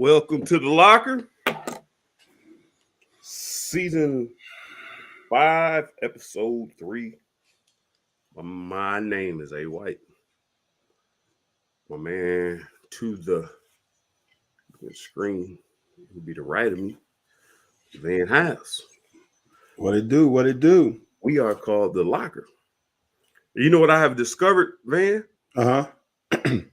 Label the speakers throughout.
Speaker 1: Welcome to the locker, season 5, episode 3. My name is A White. My man to the screen will be the right of me, Van House.
Speaker 2: What it do? What it do?
Speaker 1: We are called the locker. You know what I have discovered, Van? Through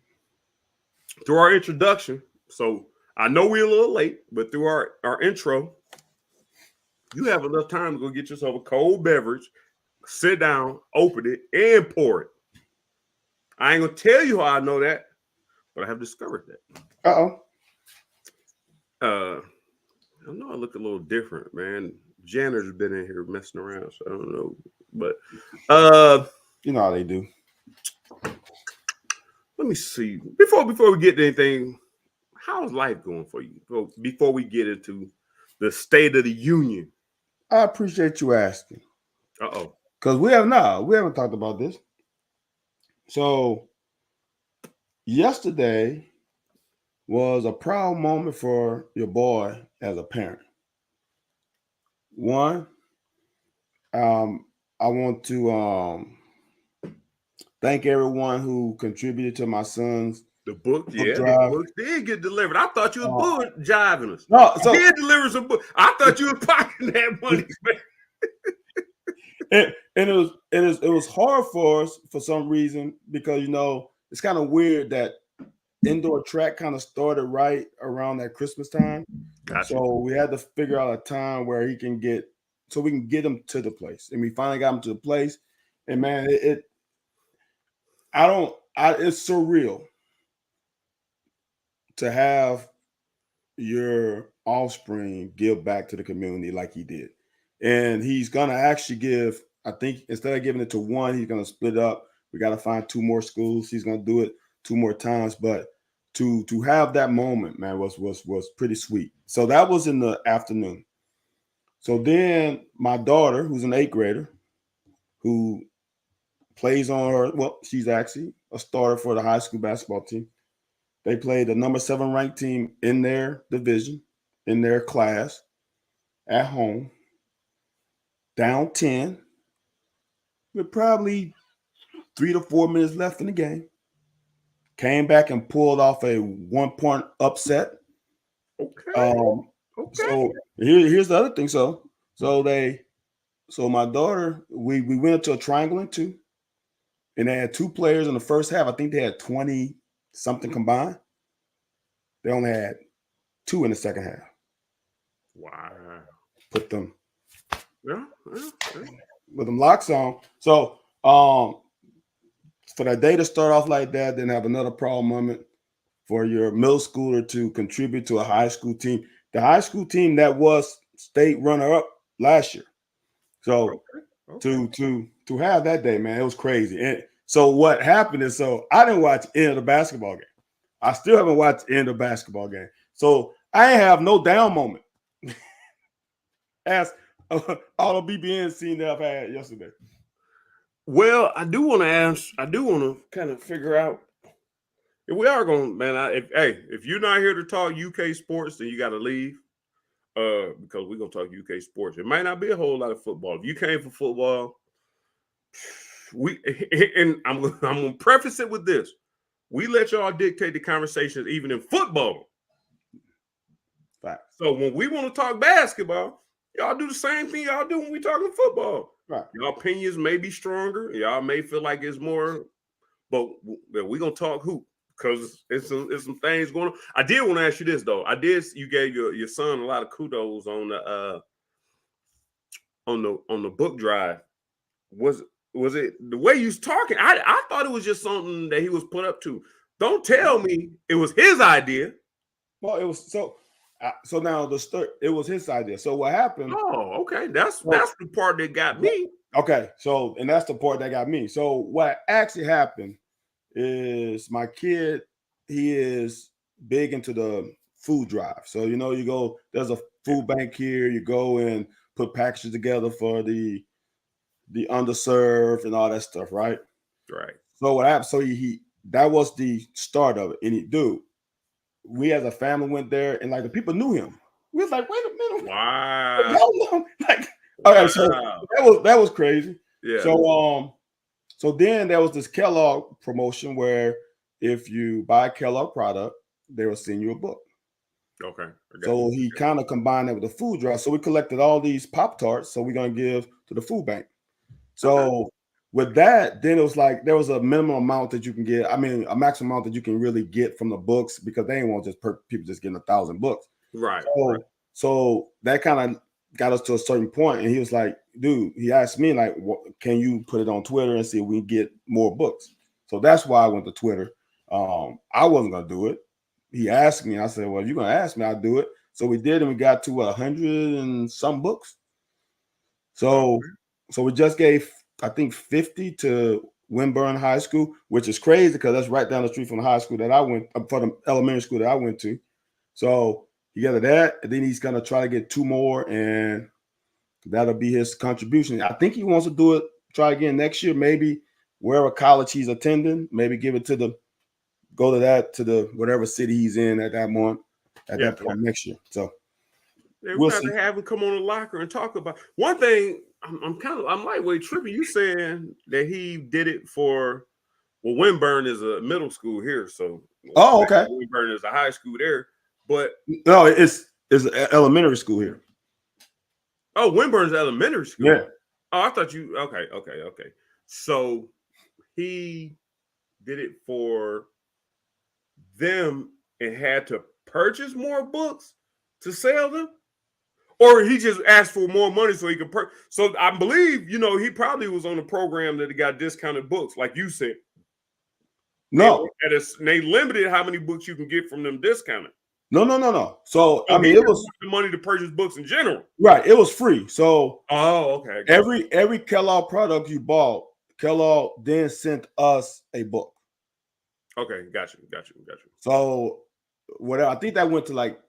Speaker 1: our introduction. So I know we're a little late, but through our intro, you have enough time to go get yourself a cold beverage, sit down, open it, and pour it. I ain't gonna tell you how I know that, but I have discovered that. I know I look a little different, man. Janitor's been in here messing around, so I don't know. But
Speaker 2: you know how they do.
Speaker 1: Let me see. Before we get to anything, how's life going for you? Before we get into the State of the Union.
Speaker 2: I appreciate you asking.
Speaker 1: Uh-oh.
Speaker 2: Because we haven't talked about this. So yesterday was a proud moment for your boy as a parent. One, I want to thank everyone who contributed to my son's
Speaker 1: book drive. The books did get delivered. I thought you was jiving us.
Speaker 2: No, so
Speaker 1: you did deliver some books. I thought you was pocketing that money.
Speaker 2: it was hard for us for some reason because it's kind of weird that indoor track kind of started right around that Christmas time. Gotcha. So we had to figure out a time where we can get him to the place, and we finally got him to the place. And man, it's surreal to have your offspring give back to the community like he did. And he's going to actually give, I think instead of giving it to one, he's going to split up. We got to find 2 more schools. He's going to do it 2 more times. But to have that moment, man, was pretty sweet. So that was in the afternoon. So then my daughter, who's an 8th grader, who plays on she's actually a starter for the high school basketball team. They played the number 7 ranked team in their division, in their class, at home, down 10, with probably 3 to 4 minutes left in the game. Came back and pulled off a 1-point upset.
Speaker 1: Okay.
Speaker 2: So here's the other thing. So my daughter, we went into a triangle in 2, and they had 2 players in the first half. I think they had 20 something combined. They only had 2 in the second half.
Speaker 1: Wow.
Speaker 2: Put them.
Speaker 1: Yeah.
Speaker 2: With them locks on. So for that day to start off like that, then have another proud moment for your middle schooler to contribute to a high school team. The high school team that was state runner-up last year. So okay. To have that day, man, it was crazy. And so what happened is, I didn't watch the end of the basketball game. I still haven't watched the end of the basketball game. So I have no down moment as all the BBN scene that I've had yesterday.
Speaker 1: Well, I do want to kind of figure out if we are going, man. If you're not here to talk UK sports, then you got to leave because we're going to talk UK sports. It might not be a whole lot of football. If you came for football, I'm going to preface it with this. We let y'all dictate the conversations even in football.
Speaker 2: Right.
Speaker 1: So when we want to talk basketball, y'all do the same thing y'all do when we talking football.
Speaker 2: Right.
Speaker 1: Y'all opinions may be stronger. Y'all may feel like it's more, but we're going to talk hoop because it's some things going on. I did want to ask you this, though. You gave your son a lot of kudos on the book drive. Was it the way you was talking? I thought it was just something that he was put up to. Don't tell me it was his idea.
Speaker 2: Well, it was so now it was his idea. So what happened?
Speaker 1: Oh, okay. That's the part that got me.
Speaker 2: Okay. So, and that's the part that got me. So what actually happened is my kid, he is big into the food drive. So, you go, there's a food bank here, you go and put packages together for the underserved and all that stuff, right?
Speaker 1: Right.
Speaker 2: So what happened? So he that was the start of it. And dude, we as a family went there, and like the people knew him. We was like, wait a minute,
Speaker 1: Wow.
Speaker 2: like, okay, so
Speaker 1: Wow.
Speaker 2: that was crazy.
Speaker 1: Yeah.
Speaker 2: So then there was this Kellogg promotion where if you buy a Kellogg product, they will send you a book.
Speaker 1: Okay. I got
Speaker 2: So
Speaker 1: you.
Speaker 2: he kind of combined that with the food drive. So we collected all these Pop Tarts. So we're gonna give to the food bank. So with that, then it was like there was a minimum amount that you can get. I mean, a maximum amount that you can really get from the books because they ain't want just people just getting 1,000 books.
Speaker 1: Right.
Speaker 2: So that kind of got us to a certain point, and he was like, "Dude," he asked me like, "Can you put it on Twitter and see if we can get more books?" So that's why I went to Twitter. I wasn't gonna do it. He asked me. I said, "Well, if you're gonna ask me, I'll do it." So we did, and we got to 100 and some books. So we just gave, I think, 50 to Winburn High School, which is crazy because that's right down the street from the high school that I went, from the elementary school that I went to. So he got that, and then he's gonna try to get 2 more, and that'll be his contribution. I think he wants to do it, try again next year, maybe wherever college he's attending, maybe give it to the whatever city he's in at that moment, that point next year. So
Speaker 1: we'll got to have him come on the locker and talk about one thing. I'm lightweight tripping. You saying that he did it for, well, Winburn is a middle school here, so
Speaker 2: okay.
Speaker 1: Winburn is a high school there, but
Speaker 2: no, it's elementary school here.
Speaker 1: Oh, Winburn's elementary school.
Speaker 2: Yeah.
Speaker 1: Oh, I thought you. Okay. So he did it for them and had to purchase more books to sell them, or he just asked for more money so he could purchase. So I believe, he probably was on a program that he got discounted books, like you said.
Speaker 2: No,
Speaker 1: and they limited how many books you can get from them discounted.
Speaker 2: No. So I mean, it was
Speaker 1: the money to purchase books in general.
Speaker 2: Right, it was free. So
Speaker 1: okay.
Speaker 2: Every Kellogg product you bought, Kellogg then sent us a book.
Speaker 1: Okay, got you.
Speaker 2: So whatever, I think that went to like,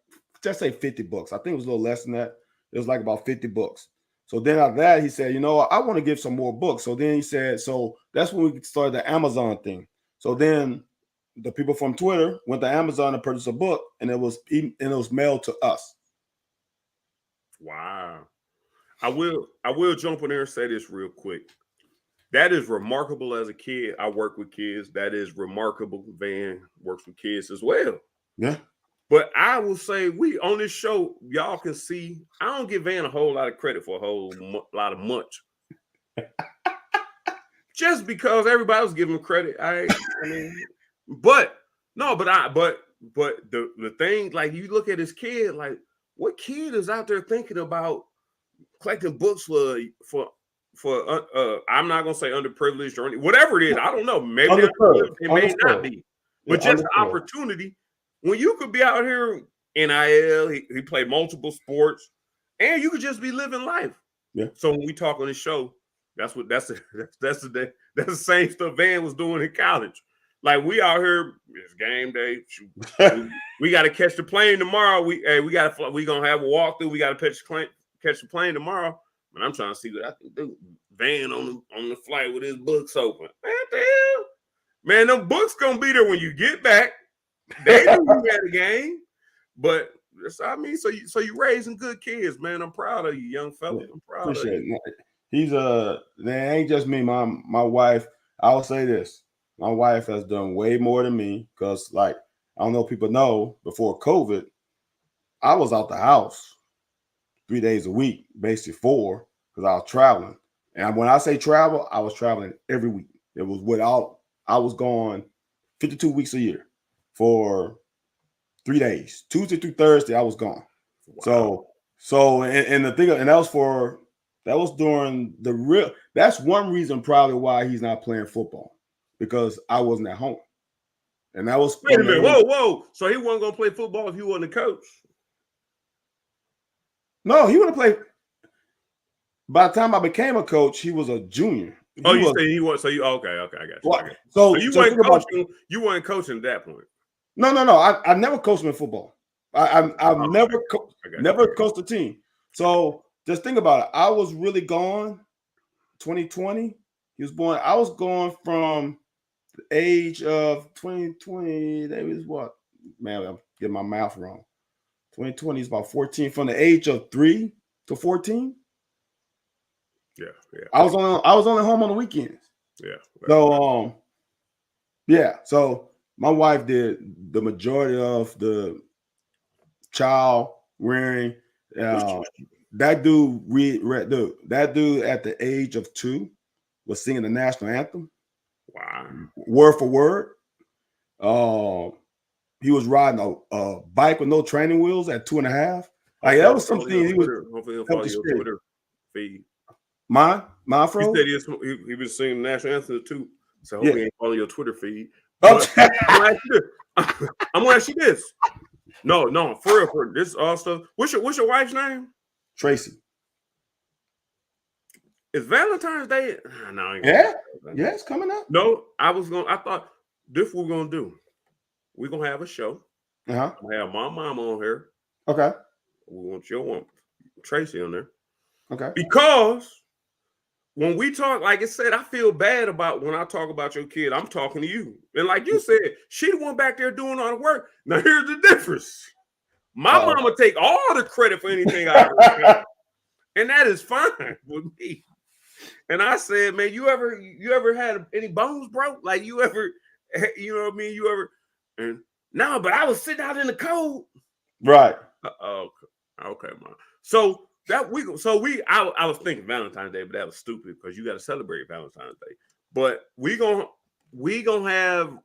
Speaker 2: just say 50 books. I think it was a little less than that. It was like about 50 books. So then after that, he said, I want to give some more books. So then he said, so that's when we started the Amazon thing. So then the people from Twitter went to Amazon and purchased a book, and it was mailed to us.
Speaker 1: Wow. I will jump in there and say this real quick. That is remarkable as a kid. I work with kids. That is remarkable. Van works with kids as well.
Speaker 2: Yeah.
Speaker 1: But I will say, we on this show, y'all can see, I don't give Van a whole lot of credit for a whole lot of much. Just because everybody was giving him credit. But the thing, like, you look at this kid, like, what kid is out there thinking about collecting books for I'm not gonna say underprivileged or anything, whatever it is. I don't know. Maybe it may not be, but just the opportunity when you could be out here NIL. He played multiple sports, and you could just be living life.
Speaker 2: Yeah.
Speaker 1: So when we talk on this show, that's the same stuff Van was doing in college. Like, we out here, it's game day. we got to catch the plane tomorrow. We gonna have a walkthrough. We got to catch the plane tomorrow. And I'm trying to see what I can do. Van on the flight with his books open. Man, the hell? Man, them books gonna be there when you get back. They knew you had a game. But so you raising good kids, man. I'm proud of you, young fella. I'm proud
Speaker 2: Appreciate
Speaker 1: of you.
Speaker 2: It. He's man, ain't just me. My wife, I will say this. My wife has done way more than me because, like, I don't know if people know, before COVID, I was out the house 3 days a week, basically 4, because I was traveling. And when I say travel, I was traveling every week. It was I was gone 52 weeks a year for 3 days. Tuesday through Thursday, I was gone. Wow. So and the thing, and that was during that's one reason probably why he's not playing football, because I wasn't at home. And that was,
Speaker 1: wait a minute, whoa. So he wasn't gonna play football if he wasn't a coach?
Speaker 2: No, he would have played. By the time I became a coach, he was a junior.
Speaker 1: You say he was, so you okay, I got you.
Speaker 2: Well,
Speaker 1: so you weren't coaching. You weren't coaching at that point.
Speaker 2: No. I never coached him in football. I've never coached a team. So just think about it. I was really gone. 2020, he was born. I was gone from the age of 2020. That was what, man? get my math wrong. 2020 is about 14 from the age of 3 to 14.
Speaker 1: Yeah.
Speaker 2: I was only home on the weekends.
Speaker 1: Yeah.
Speaker 2: So yeah. So my wife did the majority of the child rearing. That dude that dude at the age of 2 was singing the national anthem.
Speaker 1: Wow.
Speaker 2: Word for word. He was riding a bike with no training wheels at 2.5. Like that was something he was.
Speaker 1: Hopefully, he'll follow your Twitter feed.
Speaker 2: Mine
Speaker 1: He
Speaker 2: fro.
Speaker 1: said he was singing national anthem too. So hopefully, he ain't follow your Twitter feed.
Speaker 2: Okay.
Speaker 1: I'm gonna ask you this. No, for real, for this all stuff. What's your wife's name?
Speaker 2: Tracy.
Speaker 1: Is Valentine's Day? No,
Speaker 2: yeah, it's coming up.
Speaker 1: No, I thought this what we're gonna do. We're gonna have a show.
Speaker 2: Uh-huh.
Speaker 1: I'm gonna have my mom on here.
Speaker 2: Okay.
Speaker 1: We want your one, Tracy, on there.
Speaker 2: Okay.
Speaker 1: Because when we talk, like I said, I feel bad about when I talk about your kid. I'm talking to you, and like you said, she the one back there doing all the work. Now here's the difference. My mama take all the credit for anything I heard, and that is fine with me. And I said, man, you ever had any bones broke? Like you ever, you know what I mean? You ever? And no, but I was sitting out in the cold.
Speaker 2: Right.
Speaker 1: Okay, man. So that I was thinking Valentine's Day, but that was stupid because you got to celebrate Valentine's Day. But we gonna have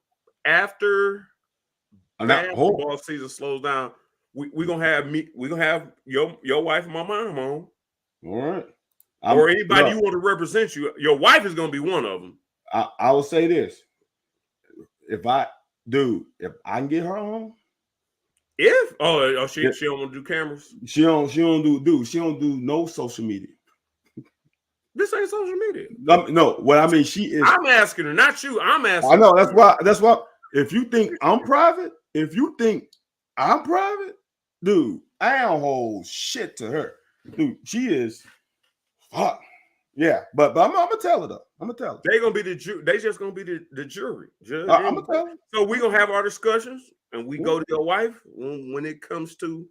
Speaker 1: after basketball season slows down. We gonna have your wife and my mom on.
Speaker 2: All right.
Speaker 1: Or anybody you want to represent you. Your wife is gonna be one of them.
Speaker 2: I will say this: if I can get her on.
Speaker 1: She don't want to do cameras.
Speaker 2: She don't do no social media.
Speaker 1: This ain't social media.
Speaker 2: No, what I mean, she is.
Speaker 1: I'm asking her, not you. I'm asking.
Speaker 2: I know that's why. If you think I'm private, dude, I don't hold shit to her. Dude, she is. Fuck. Yeah, but I'm gonna tell her though. I'm gonna tell her.
Speaker 1: They gonna be the jury. They just gonna be the jury.
Speaker 2: I'm gonna tell her.
Speaker 1: So we gonna have our discussions, and we go to your wife when it comes to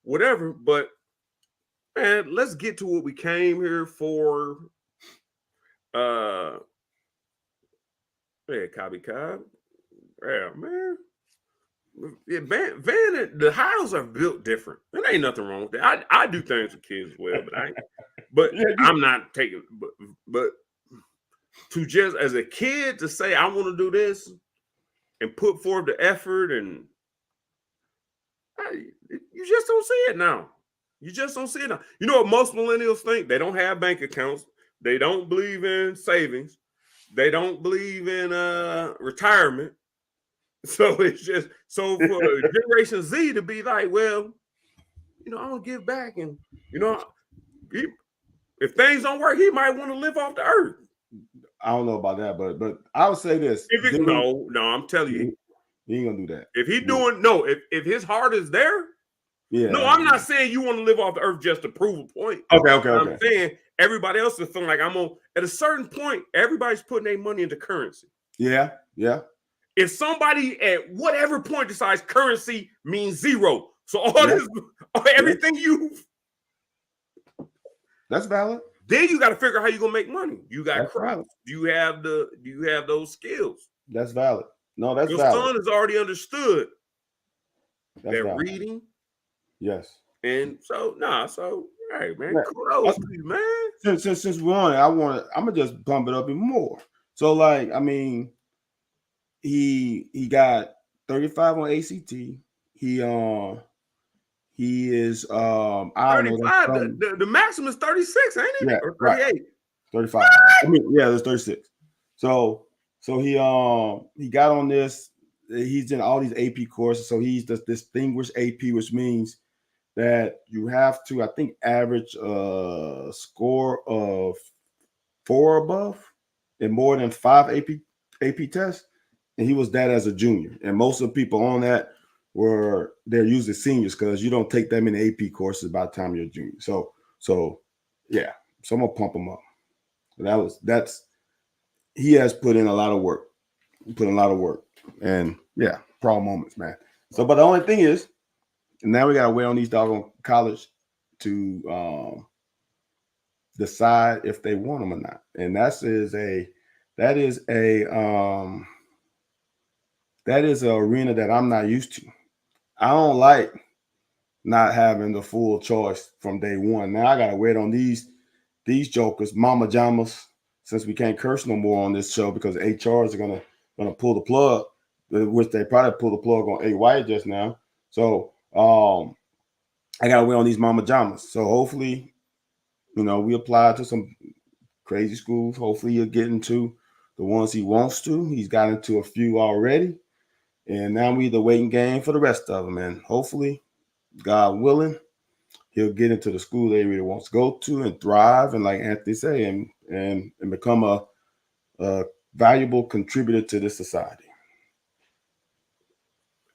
Speaker 1: whatever. But man, let's get to what we came here for. Yeah, Cobby Cobb. Yeah, man. Yeah, Van, the houses are built different. There ain't nothing wrong with that. I do things with kids as well, but I'm not taking. But to just as a kid to say I want to do this and put forth the effort, and you just don't see it now. You just don't see it now. You know what most millennials think? They don't have bank accounts. They don't believe in savings. They don't believe in retirement. So it's just for Generation Z to be like, well, I don't give back, and if things don't work, he might want to live off the earth.
Speaker 2: I don't know about that, but I would say this:
Speaker 1: no, I'm telling you,
Speaker 2: he ain't gonna do that.
Speaker 1: If if his heart is there,
Speaker 2: yeah.
Speaker 1: No, I'm not saying you want to live off the earth just to prove a point.
Speaker 2: Okay.
Speaker 1: I'm saying everybody else is feeling like at a certain point, everybody's putting their money into currency.
Speaker 2: Yeah.
Speaker 1: If somebody at whatever point decides currency means zero, so all everything
Speaker 2: that's valid.
Speaker 1: Then you got to figure out how you're gonna make money. You got crops. Do you have those skills?
Speaker 2: That's valid. No, that's
Speaker 1: your
Speaker 2: valid.
Speaker 1: son has already understood
Speaker 2: that
Speaker 1: reading.
Speaker 2: Yes.
Speaker 1: And so hey man, kudos to you, man.
Speaker 2: Since we're on it, I'm gonna just bump it up even more. So like, I mean, he got 35 on ACT. He is I don't
Speaker 1: 35. Know. The maximum is 36, ain't it?
Speaker 2: Yeah,
Speaker 1: or 38.
Speaker 2: Right. 35. I mean, yeah, there's 36. So he got on this. He's in all these AP courses. So he's the distinguished AP, which means that you have to, I think, average a score of 4 above in more than 5 AP tests. And he was that as a junior. And most of the people on that they're usually seniors because you don't take that many AP courses by the time you're a junior. So yeah. So I'm gonna pump him up. He has put in a lot of work. And yeah, proud moments, man. So, but the only thing is, now we gotta wait on these doggone college to decide if they want them or not, and that is a that is an arena that I'm not used to. I don't like not having the full choice from day one. Now I gotta wait on these jokers, mama jamas, since we can't curse no more on this show because HRs are gonna pull the plug, which they probably pulled the plug on A White just now. So I gotta wait on these mama jamas. So hopefully, we apply to some crazy schools. Hopefully he'll get into the ones he wants to. He's got into a few already. And now we the waiting game for the rest of them. And hopefully, God willing, he'll get into the school that he really wants to go to and thrive. And like Anthony say, and become a valuable contributor to this society.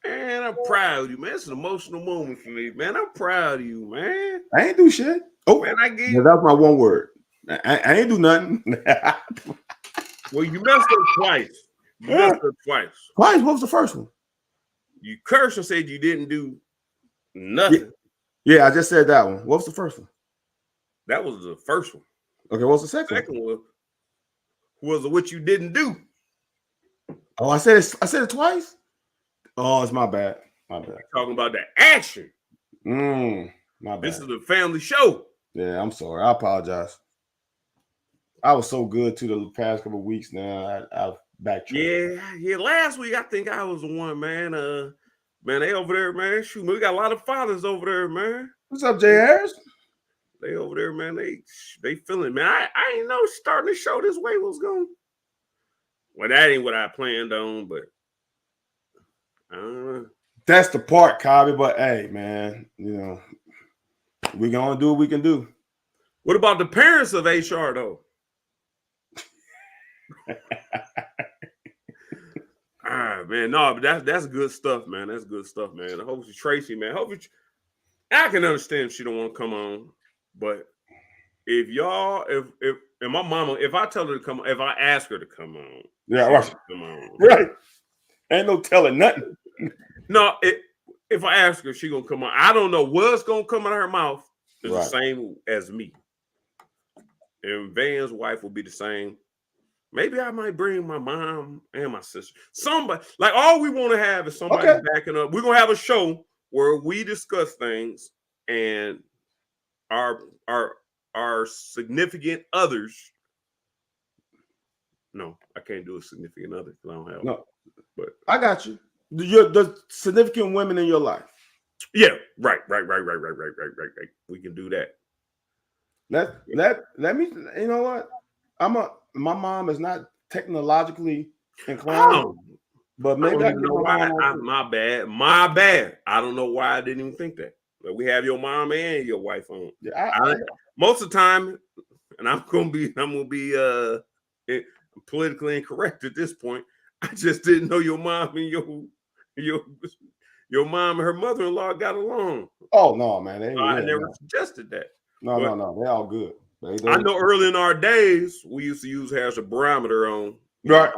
Speaker 1: Man, I'm proud of you, man. It's an emotional moment for me, man. I'm proud of you, man.
Speaker 2: I ain't do shit. Oh,
Speaker 1: man,
Speaker 2: that's my one word. I ain't do nothing.
Speaker 1: Well, you messed up twice.
Speaker 2: Twice? What was the first one?
Speaker 1: You cursed and said you didn't do nothing.
Speaker 2: Yeah, I just said that one. What was the first one?
Speaker 1: That was the first one.
Speaker 2: Okay, what was the second
Speaker 1: one? Was what you didn't do.
Speaker 2: Oh, I said it twice? Oh, it's my bad.
Speaker 1: We're talking about the action.
Speaker 2: My bad.
Speaker 1: This is a family show.
Speaker 2: Yeah, I'm sorry. I apologize. I was so good to the past couple of weeks now. I've backtracked.
Speaker 1: Yeah. Last week I think I was the one, man. Man, they over there, man. Shoot, we got a lot of fathers over there, man.
Speaker 2: What's up, Jay Harris?
Speaker 1: They over there, man. They feeling, man. I ain't know starting the show this way was going. Well, that ain't what I planned on, but I don't know.
Speaker 2: That's the part, Cobby. But hey, man, we're gonna do what we can do.
Speaker 1: What about the parents of HR though? Man, no, but that's good stuff, man. That's good stuff, man. Hopefully Tracy, man. Hopefully I can understand if she don't want to come on, but if my mama, if I tell her to come, if I ask her to come on,
Speaker 2: right,
Speaker 1: come on,
Speaker 2: right, ain't no telling nothing.
Speaker 1: No, if I ask her, she gonna come on. I don't know what's gonna come out of her mouth. It's the same as me, and Van's wife will be the same. Maybe I might bring my mom and my sister. Somebody, like, all we want to have is somebody backing up. We're gonna have a show where we discuss things and our significant others. No, I can't do a significant other because I don't have
Speaker 2: no.
Speaker 1: But
Speaker 2: I got you. The significant women in your life.
Speaker 1: Yeah, right. We can do that.
Speaker 2: Let me. You know what? My mom is not technologically inclined, but maybe I
Speaker 1: know why. My bad. I don't know why I didn't even think that. But we have your mom and your wife on.
Speaker 2: Yeah,
Speaker 1: most of the time, and I'm gonna be politically incorrect at this point. I just didn't know your mom and your mom and her mother-in-law got along.
Speaker 2: Oh no, man!
Speaker 1: I never suggested that.
Speaker 2: No, they're all good.
Speaker 1: I know early in our days, we used to use her as a barometer on how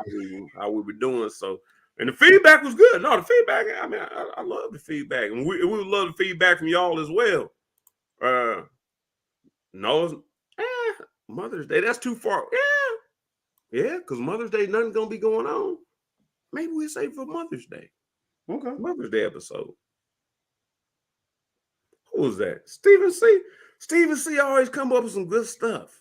Speaker 1: we were doing. So, and the feedback was good. No, the feedback, I mean, I love the feedback. And we would love the feedback from y'all as well. Mother's Day, that's too far. Yeah, because Mother's Day, nothing's going to be going on. Maybe we save for Mother's Day.
Speaker 2: Okay.
Speaker 1: Mother's Day episode. Who was that? Stephen C. Stephen C. always come up with some good stuff.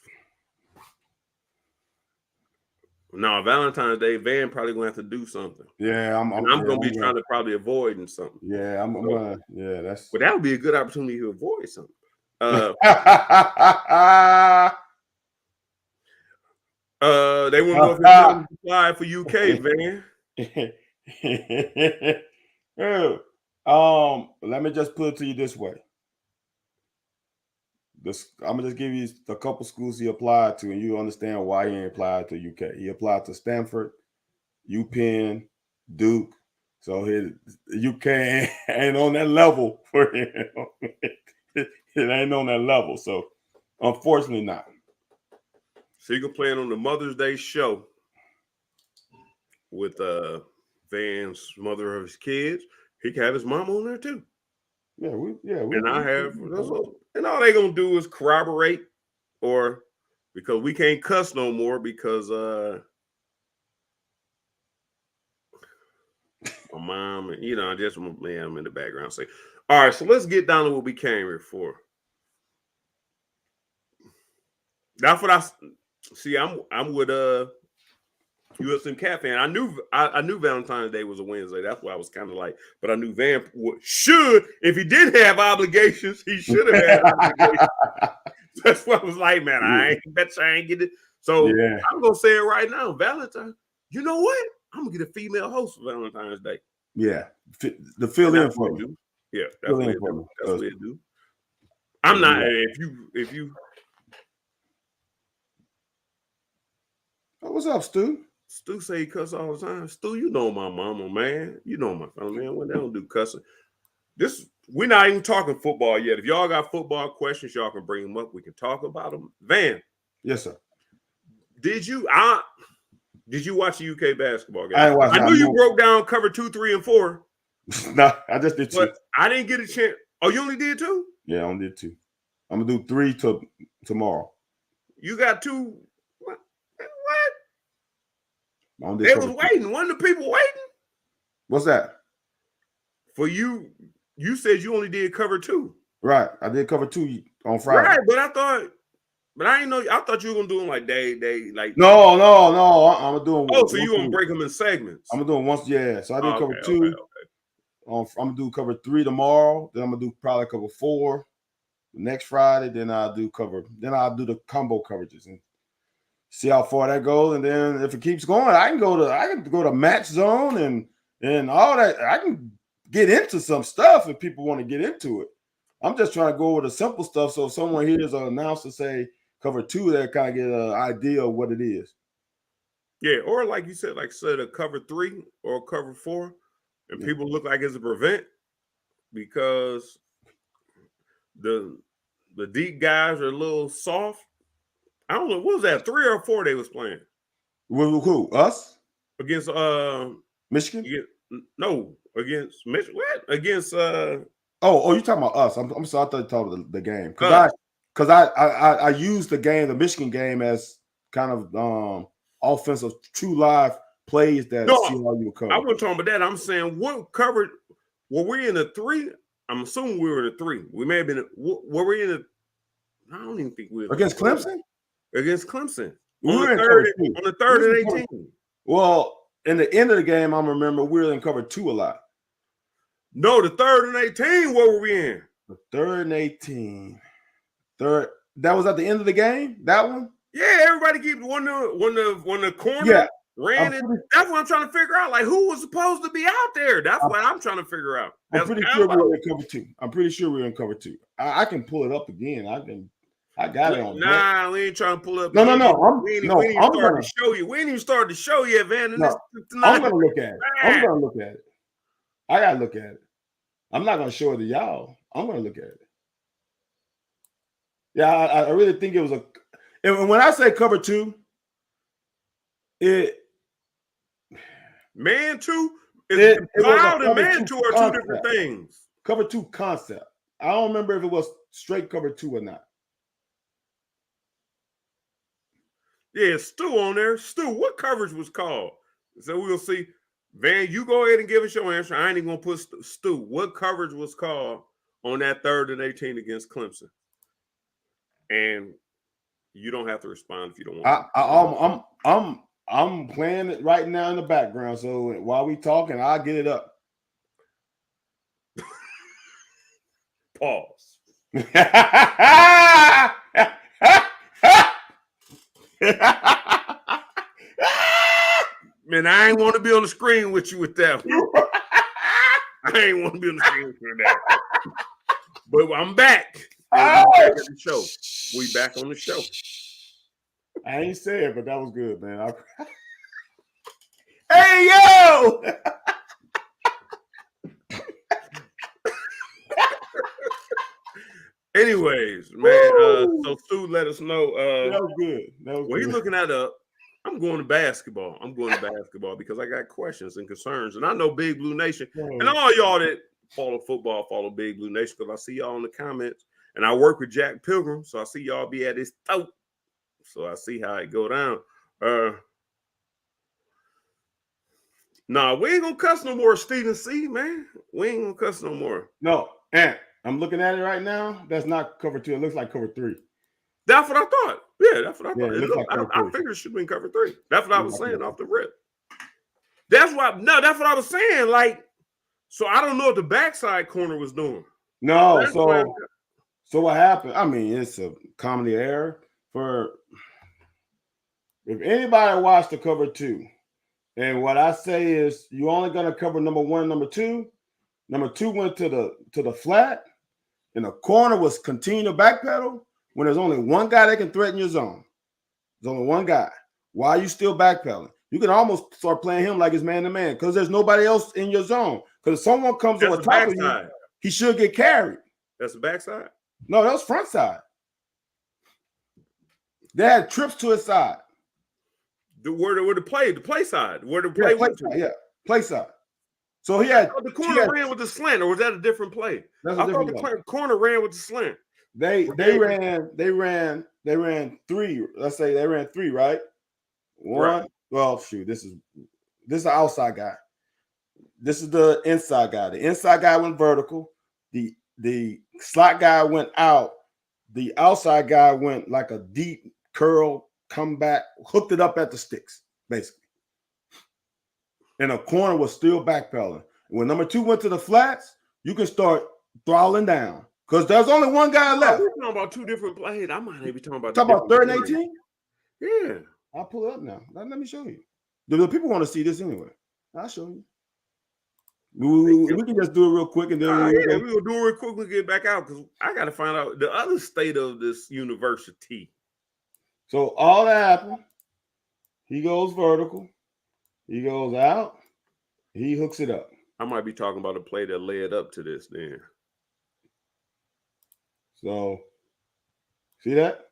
Speaker 1: No, Valentine's Day, Van probably gonna have to do something.
Speaker 2: Yeah, I'm
Speaker 1: gonna be trying to probably avoid something.
Speaker 2: Yeah, I'm gonna. Yeah, that's.
Speaker 1: But that would be a good opportunity to avoid something. They want to go apply for UK, Van.
Speaker 2: Let me just put it to you this way. I'm gonna just give you a couple schools he applied to, and you understand why he ain't applied to UK. He applied to Stanford, UPenn, Duke. So his UK ain't on that level for him. It ain't on that level. So unfortunately not.
Speaker 1: So you can plan on the Mother's Day show with Van's mother of his kids. He can have his mom on there too.
Speaker 2: And
Speaker 1: I have, and all they gonna do is corroborate, or because we can't cuss no more because my mom, and just I'm in the background saying, all right, so let's get down to what we came here for. That's what I see. I'm with USM Cat fan. I knew Valentine's Day was a Wednesday. That's why I was kind of like, but I knew Van should, if he did have obligations, he should have had obligations. That's why I was like, man, I ain't get it. So I'm gonna say it right now, Valentine. You know what? I'm gonna get a female host for Valentine's Day.
Speaker 2: Yeah, the fill in for me.
Speaker 1: Yeah, that's what it do. That's what it do. I'm not. If you.
Speaker 2: Oh, what's up, Stu?
Speaker 1: Stu say he cuss all the time. Stu, you know my mama, man. You know my family, man. When they don't do cussing. We're not even talking football yet. If y'all got football questions, y'all can bring them up. We can talk about them. Van.
Speaker 2: Yes, sir.
Speaker 1: Did you watch the UK basketball game?
Speaker 2: I
Speaker 1: knew you broke down cover 2, 3, and 4.
Speaker 2: No, I just did 2.
Speaker 1: But I didn't get a chance. Oh, you only did 2?
Speaker 2: Yeah, I only did 2. I'm gonna do 3 tomorrow.
Speaker 1: You got 2. What?
Speaker 2: They
Speaker 1: was waiting. One of the people waiting.
Speaker 2: What's that?
Speaker 1: For you, you said you only did cover 2.
Speaker 2: Right. I did cover 2 on Friday.
Speaker 1: Right, but I didn't know. I thought you were gonna do them like day, like.
Speaker 2: No. I'm doing.
Speaker 1: Oh, so you gonna break them in segments?
Speaker 2: I'm doing once. Yeah. So I did cover 2.
Speaker 1: Okay.
Speaker 2: I'm gonna do cover 3 tomorrow. Then I'm gonna do probably cover 4 next Friday. Then I'll do the combo coverages and see how far that goes. And then if it keeps going, I can go to match zone and all that. I can get into some stuff if people want to get into it. I'm just trying to go over the simple stuff. So if someone hears an announcer say cover 2, they kind of get an idea of what it is.
Speaker 1: Yeah, or like you said, a cover 3 or cover 4, and people look like it's a prevent because the deep guys are a little soft. I don't know, what was that, 3 or 4 they was playing?
Speaker 2: Who? Us?
Speaker 1: Against
Speaker 2: Michigan?
Speaker 1: Against Michigan. What? Against
Speaker 2: Oh, you talking about us? I'm sorry, I thought you talking about the game because I used the Michigan game as kind of offensive true live plays that see how you cover.
Speaker 1: I wasn't talking about that. I'm saying what covered. Were we in a 3? I'm assuming we were in a 3. We may have been. Were we in a? I don't even think we were
Speaker 2: against Clemson.
Speaker 1: Against Clemson
Speaker 2: we
Speaker 1: on the third and 18.
Speaker 2: Well, in the end of the game, I remember we were in cover 2 a lot.
Speaker 1: No, the 3rd and 18. What were we in?
Speaker 2: The 3rd and 18. That was at the end of the game. That one.
Speaker 1: Yeah, everybody keep when the corner ran it. That's what I'm trying to figure out. Like, who was supposed to be out there? That's what I'm trying to figure out.
Speaker 2: I'm pretty sure we were in cover 2. I'm pretty sure we were in cover 2. I can pull it up again. I got it on.
Speaker 1: Nah, we ain't trying to pull up.
Speaker 2: No.
Speaker 1: We ain't even started to show you. We ain't even started to show you, Van.
Speaker 2: I'm gonna look at it. I'm gonna look at it. I gotta look at it. I'm not gonna show it to y'all. I'm gonna look at it. Yeah, I really think it was and when I say cover 2,
Speaker 1: man 2 cloud and man 2 are 2 different things.
Speaker 2: Cover 2 concept. I don't remember if it was straight cover 2 or not.
Speaker 1: Yeah, Stu on there. Stu, what coverage was called? So we'll see. Van, you go ahead and give us your answer. I ain't even gonna put Stu. What coverage was called on that 3rd and 18 against Clemson? And you don't have to respond if you don't want.
Speaker 2: I'm playing it right now in the background. So while we talking, I'll get it up.
Speaker 1: Pause. Man, I ain't want to be on the screen with you with that one. I ain't want to be on the screen with you with that. But I'm back. We back at the show. We back on the show.
Speaker 2: I ain't saying, but that was good, man. Hey, yo!
Speaker 1: Anyways, man, so Stu let us know.
Speaker 2: That was good.
Speaker 1: Well, he's looking that up. I'm going to basketball. I'm going to basketball because I got questions and concerns. And I know Big Blue Nation and all y'all that follow football, follow Big Blue Nation because I see y'all in the comments. And I work with Jack Pilgrim, so I see y'all be at his throat. So I see how it go down. Nah, we ain't gonna cuss no more, Stephen C, man. We ain't gonna cuss no more.
Speaker 2: No, and I'm looking at it right now. That's not cover 2. It looks like cover 3.
Speaker 1: That's what I thought. Yeah, that's what I
Speaker 2: Yeah,
Speaker 1: thought.
Speaker 2: it looks like cover
Speaker 1: I
Speaker 2: 3.
Speaker 1: figured it should be in cover 3. That's what I was saying
Speaker 2: cover
Speaker 1: off the rip. That's what I was saying. Like, so I don't know what the backside corner was doing.
Speaker 2: No, so what happened? I mean, it's a comedy error. If anybody watched the cover 2, and what I say is you're only gonna cover number 1, number 2. Number 2 went to the flat, and the corner was continue to backpedal when there's only one guy that can threaten your zone. There's only one guy. Why are you still backpedaling? You can almost start playing him like it's man-to-man because there's nobody else in your zone. Because if someone comes on top of you, he should get carried.
Speaker 1: That's the backside?
Speaker 2: No, that was front side. They had trips to his side.
Speaker 1: Where the play side. Where the play went to.
Speaker 2: Yeah, play side. So he had
Speaker 1: the corner ran with the slant, or was that a different play? I thought the corner ran with the slant.
Speaker 2: They ran 3. Let's say they ran 3, right? One. Right. Well, shoot, this is the outside guy. This is the inside guy. The inside guy went vertical. The slot guy went out. The outside guy went like a deep curl, come back, hooked it up at the sticks, basically. And the corner was still backpedaling. When number 2 went to the flats, you can start throttling down because there's only one guy left.
Speaker 1: We're talking about 2 different plays. I might be talking about.
Speaker 2: Talk about 3rd and 18.
Speaker 1: Yeah,
Speaker 2: I'll pull it up now. Let me show you. The people want to see this anyway. I'll show you. We can just do it real quick and then
Speaker 1: we'll do it real quick. We'll get back out because I got to find out the other state of this university.
Speaker 2: So all that happened. He goes vertical. He goes out. He hooks it up.
Speaker 1: I might be talking about a play that led up to this then.
Speaker 2: So, see that?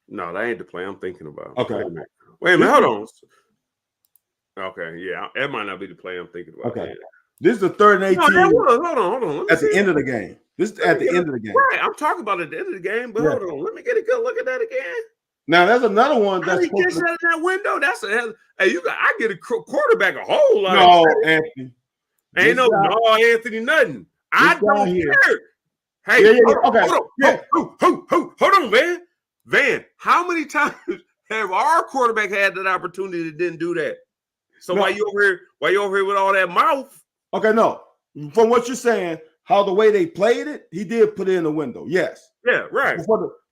Speaker 1: No, that ain't the play I'm thinking about.
Speaker 2: Okay.
Speaker 1: Wait a minute. Hold on. Okay, yeah. That might not be the play I'm thinking about.
Speaker 2: Okay. This is the 3rd and 18.
Speaker 1: No, hold on.
Speaker 2: At the end of the game. This is at the end of the game.
Speaker 1: Right. I'm talking about at the end of the game, but hold on. Let me get a good look at that again.
Speaker 2: Now there's another one that's
Speaker 1: just out of that window. That's I get a quarterback a whole lot.
Speaker 2: No, Anthony.
Speaker 1: Ain't no Anthony nothing. I don't care. Hey, hold on, Van. Van, how many times have our quarterback had that opportunity that didn't do that? So why you over here with all that mouth?
Speaker 2: Okay, no. From what you're saying, how the way they played it, he did put it in the window. Yes.
Speaker 1: Yeah, right.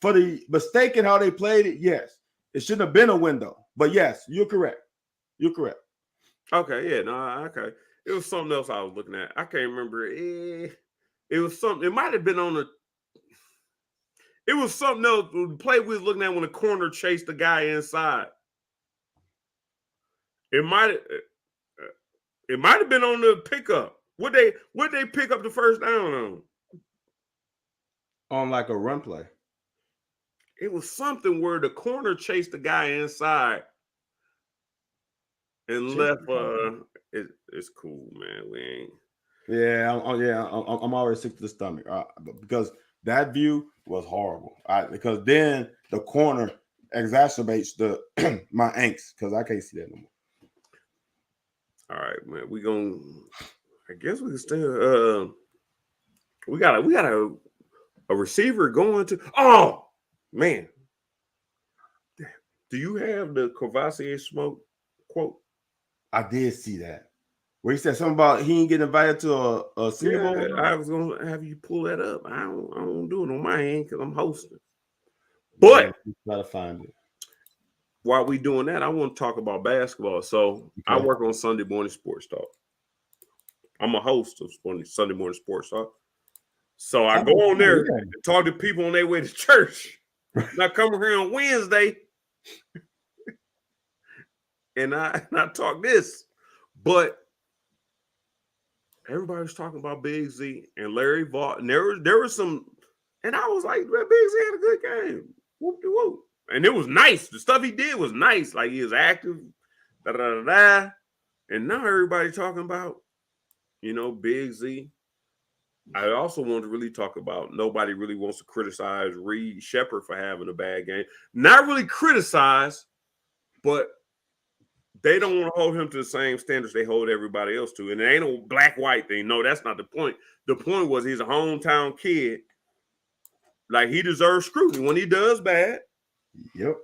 Speaker 2: For the mistake in how they played it, yes. It shouldn't have been a window. But yes, you're correct. You're correct.
Speaker 1: Okay, yeah, no, okay. It was something else I was looking at. I can't remember. It was something. It might have been on it was something else. The play we was looking at when the corner chased the guy inside. It might have been on the pickup. Would they pick up the first down on?
Speaker 2: On like a run play.
Speaker 1: It was something where the corner chased the guy inside and left. It's cool, man. We ain't.
Speaker 2: Yeah, I'm already sick to the stomach because that view was horrible. Because then the corner exacerbates my angst because I can't see that no more.
Speaker 1: All right, man. I guess we can still. We got a receiver going to. Oh man, do you have the Courvoisier Smoke quote?
Speaker 2: I did see that. Where he said something about he didn't get invited to a Senior Bowl.
Speaker 1: I was gonna have you pull that up. I don't do it on my end because I'm hosting. But
Speaker 2: gotta find it.
Speaker 1: While we doing that, I want to talk about basketball. So I work on Sunday Morning Sports Talk. I'm a host of Sunday Morning Sports Talk. So I go on there and talk to people on their way to church. And I come here on Wednesday and I talk this. But everybody was talking about Big Z and Larry Vaught. And there was some, and I was like, Big Z had a good game. Whoop-de-whoop. and it was nice. The stuff he did was nice. Like he was active, da da da da. And now everybody talking about, Big Z. I also want to really talk about nobody really wants to criticize Reed Shepherd for having a bad game. Not really criticize, but they don't want to hold him to the same standards they hold everybody else to. And it ain't no black-white thing. No, that's not the point. The point was he's a hometown kid. Like, he deserves scrutiny when he does bad.
Speaker 2: Yep.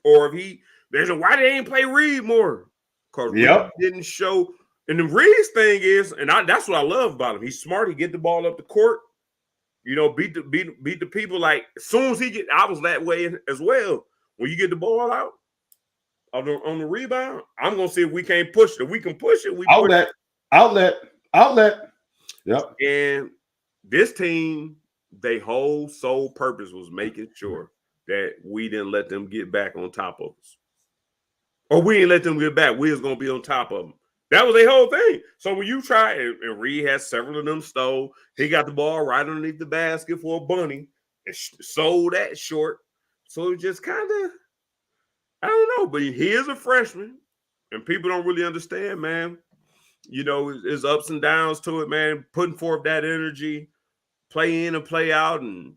Speaker 1: Or if there's why they ain't play Reed more. Because Reed didn't show. And the Reed's thing is, and that's what I love about him. He's smart. He get the ball up the court. Beat the people. Like, as soon as I was that way as well. When you get the ball out on the rebound, I'm gonna see if we can't push it. If we can push it, outlet. Yep.
Speaker 2: And
Speaker 1: this team, their whole sole purpose was making sure that we didn't let them get back on top of us, or we didn't let them get back. We was gonna be on top of them. That was their whole thing. So when you try, and Reed has several of them stole, he got the ball right underneath the basket for a bunny and sold that short. So it just kind of, I don't know, but he is a freshman, and people don't really understand, man. There's ups and downs to it, man. Putting forth that energy, play in and play out, and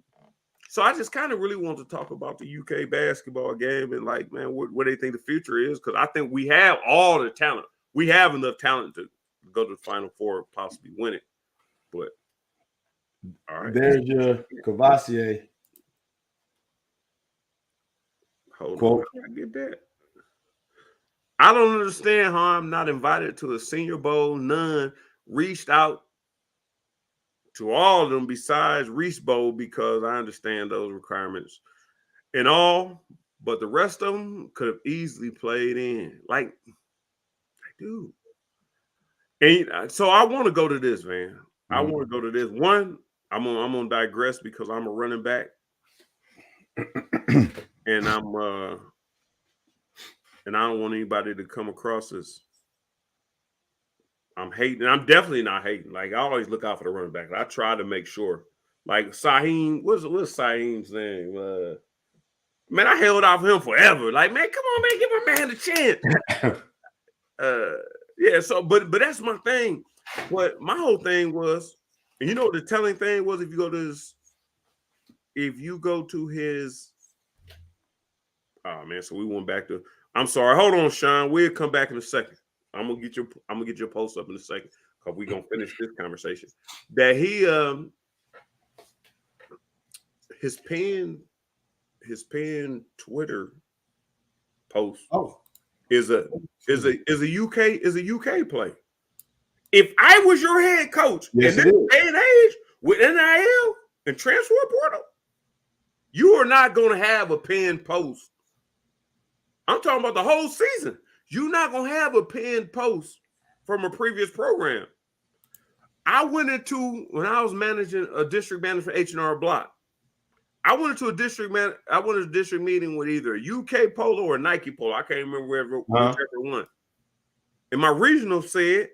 Speaker 1: so I just kind of really want to talk about the UK basketball game and, like, man, what they think the future is, because I think we have all the talent. We have enough talent to go to the Final Four, possibly win it. But all right,
Speaker 2: there's your Cavassier.
Speaker 1: Hold on, I get that. I don't understand how I'm not invited to a Senior Bowl. None reached out to all of them besides Reese Bowl, because I understand those requirements and all, but the rest of them could have easily played in. Like, dude. And so I want to go to this, man. I want to go to this. One, I'm gonna digress because I'm a running back. And I don't want anybody to come across as I'm hating. I'm definitely not hating. Like, I always look out for the running back. I try to make sure. Like Saheem, what's Saheem's name? Man, I held off him forever. Like, man, come on, man, give my man a chance. Yeah. So, but that's my thing. But my whole thing was, and the telling thing was, if you go to his. Oh man, so we went back to. I'm sorry. Hold on, Sean. We'll come back in a second. I'm gonna get your post up in a second, because we're gonna finish this conversation. That he his pen Twitter post is a UK play. If I was your head coach in this day and age with NIL and transfer portal, you are not going to have a pinned post. I'm talking about the whole season. You're not going to have a pinned post from a previous program. When I was managing a district manager for H&R Block, I went into a district meeting with either a UK polo or a Nike polo. I can't remember whichever one. And my regional said,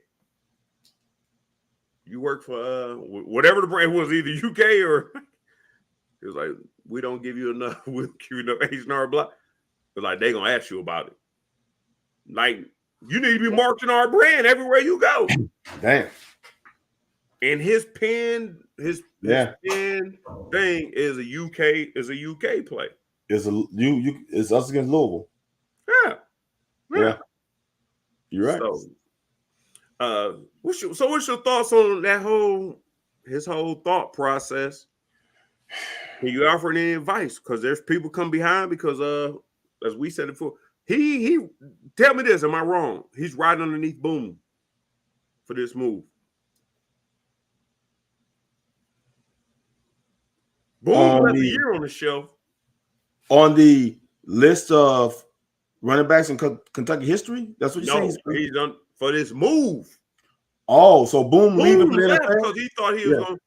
Speaker 1: you work for whatever the brand was, either UK or it was like, we don't give you enough, we'll give you enough H&R Block. But like, they gonna ask you about it. Like, you need to be marketing our brand everywhere you go.
Speaker 2: Damn.
Speaker 1: And his pen thing is a UK play.
Speaker 2: It's us against Louisville. Yeah. You're right.
Speaker 1: So, what's your thoughts on his whole thought process? Can you offer any advice? Because there's people come behind, because as we said before, he tell me this, am I wrong? He's right underneath Boom for this move. Boom left a year on the shelf.
Speaker 2: On the list of running backs in Kentucky history? That's what you're saying?
Speaker 1: He's done for this move.
Speaker 2: Oh, so Boom leaving
Speaker 1: left because he thought he was going.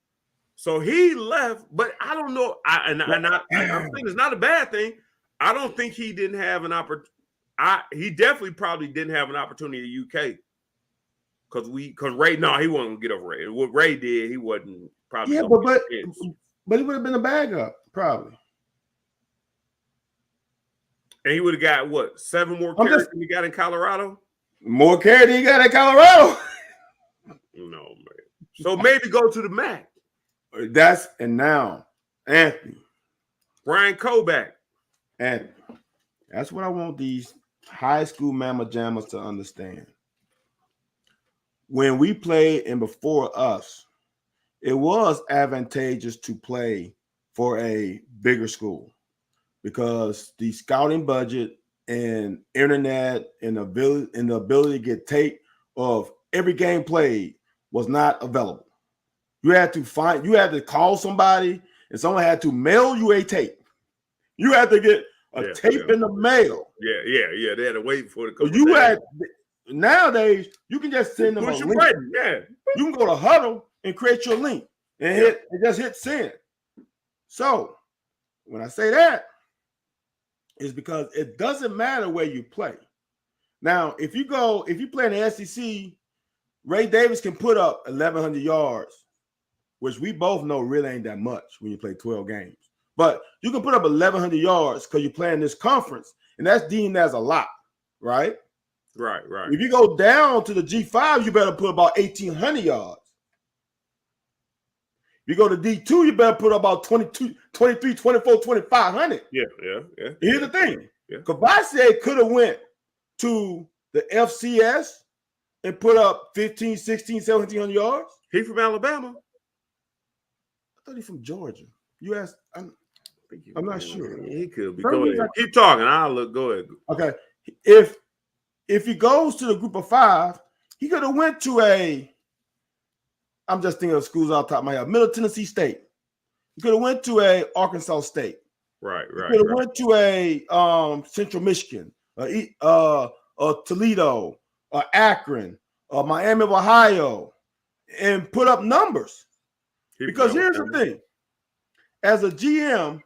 Speaker 1: So he left, but I don't know. I'm saying it's not a bad thing. I don't think he didn't have an opportunity. He definitely probably didn't have an opportunity at UK. Because Ray, he wasn't gonna get over Ray. What Ray did, he wasn't probably.
Speaker 2: Yeah, but he would have been a backup, probably.
Speaker 1: And he would have got what, 7 more
Speaker 2: I'm
Speaker 1: carries
Speaker 2: just-
Speaker 1: than he got in Colorado?
Speaker 2: More carry than he got at Colorado.
Speaker 1: No, man. So maybe go to the MAC.
Speaker 2: And now, Anthony.
Speaker 1: Brian Koback.
Speaker 2: And that's what I want these high school mama jammers to understand. When we played and before us, it was advantageous to play for a bigger school because the scouting budget and internet and the ability to get tape of every game played was not available. You had to call somebody, and someone had to mail you a tape. You had to get a tape in the mail.
Speaker 1: Yeah. They had to wait for it to come.
Speaker 2: Nowadays, you can just send them a link.
Speaker 1: Button. Yeah.
Speaker 2: You can go to Huddle and create your link and just hit send. So when I say that, it's because it doesn't matter where you play. Now, if you play in the SEC, Ray Davis can put up 1,100 yards, which we both know really ain't that much when you play 12 games. But you can put up 1,100 yards because you play in this conference, and that's deemed as a lot, right?
Speaker 1: Right.
Speaker 2: If you go down to the G5, you better put about 1,800 yards. If you go to D2, you better put about 22, 23, 24, 2,500.
Speaker 1: Yeah.
Speaker 2: Here's the thing. Kavase could have went to the FCS and put up 15, 16, 1,700 yards.
Speaker 1: He from Alabama?
Speaker 2: I thought he's from Georgia. You asked. I'm not sure.
Speaker 1: He could be. Go ahead. Keep talking. I'll look. Go ahead.
Speaker 2: Okay. If he goes to the group of 5, he could have went to I'm just thinking of schools off the top of my head. Middle Tennessee State. He could have went to a Arkansas State.
Speaker 1: Right.
Speaker 2: He could have went to a Central Michigan, Toledo, Akron, Miami of Ohio, and put up numbers. Because here's the thing. As a GM,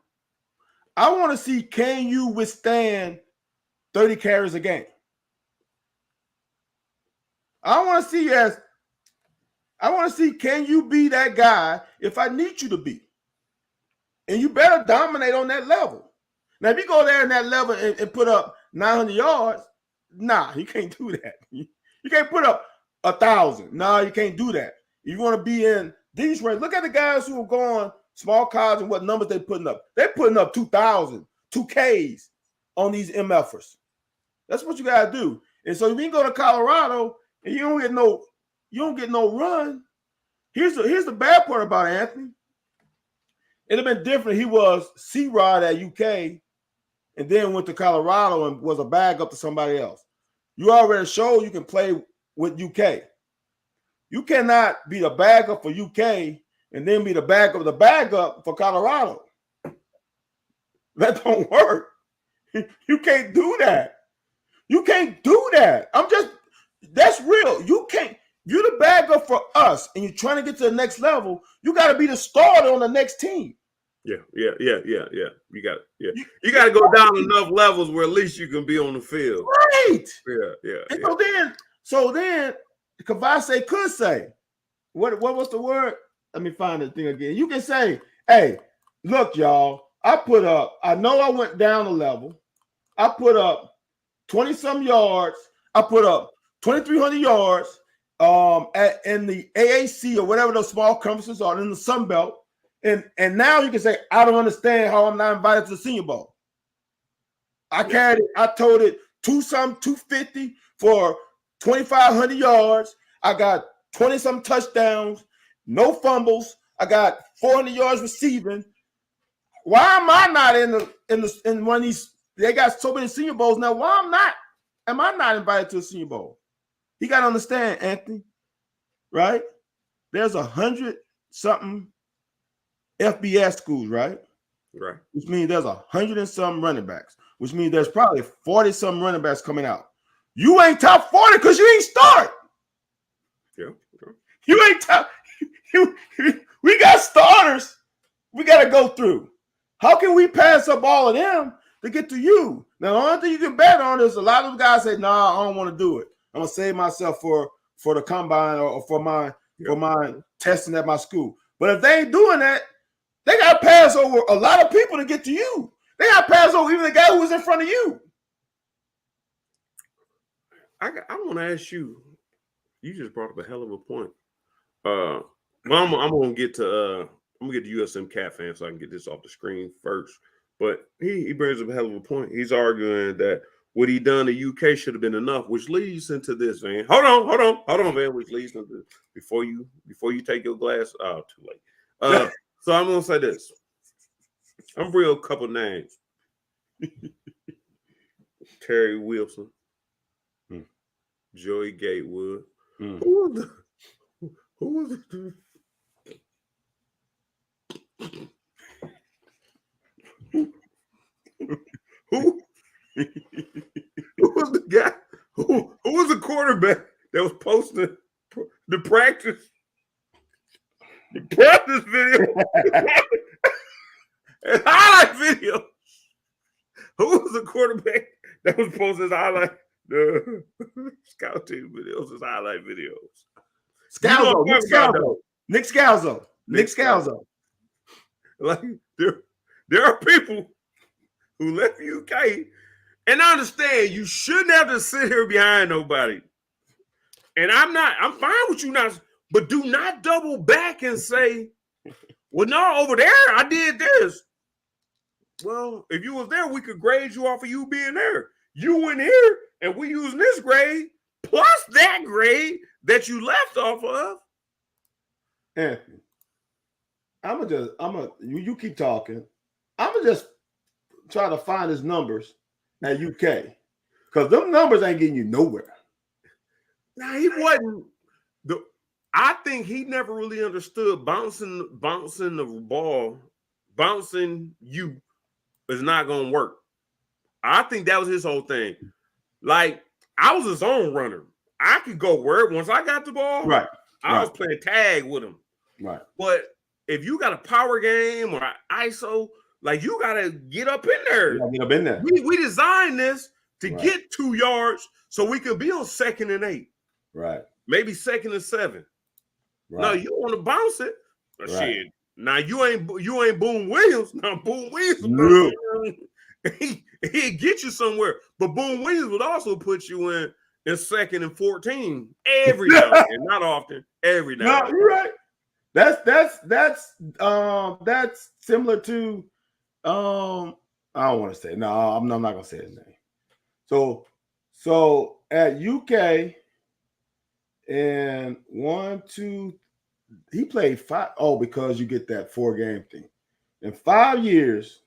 Speaker 2: I want to see, can you withstand 30 carries a game? I want to see, can you be that guy if I need you to be? And you better dominate on that level. Now, if you go there in that level and put up 900 yards, you can't do that. You can't put up 1,000. You can't do that. You want to be in these range. Look at the guys who are going small college and what numbers they're putting up. They're putting up 2,000, 2Ks on these MFers. That's what you got to do. And so if you go to Colorado and you don't get no run. Here's the bad part about it, Anthony. It'd have been different. He was C-Rod at UK and then went to Colorado and was a backup to somebody else. You already showed you can play with UK. You cannot be the backup for UK and then be the backup for Colorado. That don't work. You can't do that. You can't do that. That's real. You can't. You're the backup for us, and you're trying to get to the next level. You got to be the starter on the next team.
Speaker 1: Yeah. You got to go down enough levels where at least you can be on the field.
Speaker 2: Right.
Speaker 1: Yeah.
Speaker 2: And so then, Kavase could say, what was the word? Let me find the thing again. You can say, hey, look, y'all, I know I went down a level. I put up 20-some yards. I put up 2,300 yards in the AAC or whatever those small conferences are in the Sun Belt. And now you can say, I don't understand how I'm not invited to the Senior Bowl. I told it 250 for 2,500 yards. I got 20-some touchdowns, no fumbles. I got 400 yards receiving. Why am I not in one of these? They got so many Senior Bowls now. Why am I not invited to a Senior Bowl? You got to understand, Anthony, right? There's 100-something FBS schools, right?
Speaker 1: Right.
Speaker 2: Which means there's 100 and some running backs, which means there's probably 40-some running backs coming out. You ain't top 40 because you ain't start.
Speaker 1: Yeah.
Speaker 2: You ain't top. We got starters we got to go through. How can we pass up all of them to get to you? Now, the only thing you can bet on is a lot of guys say, nah, I don't want to do it. I'm going to save myself for the combine or for my testing at my school. But if they ain't doing that, they got to pass over a lot of people to get to you. They got to pass over even the guy who was in front of you.
Speaker 1: I want to ask you. You just brought up a hell of a point. Well, I'm gonna get to USM Cat fan so I can get this off the screen first. But he brings up a hell of a point. He's arguing that what he done to UK should have been enough, which leads into this, man. Hold on, man. Which leads into before you take your glass. Oh, too late. So I'm gonna say this. I'm bring up a couple names. Terry Wilson, Joey Gatewood. Who was the who was the guy who was the quarterback that was posting the practice video and highlight video? Who was the quarterback that was posting his highlight the scout team videos, his highlight videos?
Speaker 2: Nick Scalzo.
Speaker 1: Like there are people who left UK, and I understand you shouldn't have to sit here behind nobody. And I'm fine with you not, but do not double back and say, well, no, over there I did this. Well, if you was there, we could grade you off of you being there. You went here, and we using this grade plus that grade that you left off of.
Speaker 2: Anthony, you keep talking. I'm gonna just try to find his numbers at UK because them numbers ain't getting you nowhere.
Speaker 1: Nah, he wasn't. I think he never really understood bouncing the ball, bouncing you is not gonna work. I think that was his whole thing. Like, I was his own runner. I could go where once I got the ball,
Speaker 2: right.
Speaker 1: I was playing tag with him.
Speaker 2: Right.
Speaker 1: But if you got a power game or ISO, like you gotta get up in there.
Speaker 2: Get up in there.
Speaker 1: We designed this to get 2 yards so we could be on 2nd and 8.
Speaker 2: Right.
Speaker 1: Maybe 2nd and 7. Right. No, you want to bounce it. Right. Shit. Now you ain't Boone Williams. Now Boone Williams, no. He'd get you somewhere. But Boone Williams would also put you in 2nd and 14 every now and then. Not often, every now and then.
Speaker 2: You're right. That's similar to I don't want to say no. I'm not gonna say his name. So at UK and 1, 2, he played 5. Oh, because you get that 4-game thing. In 5 years,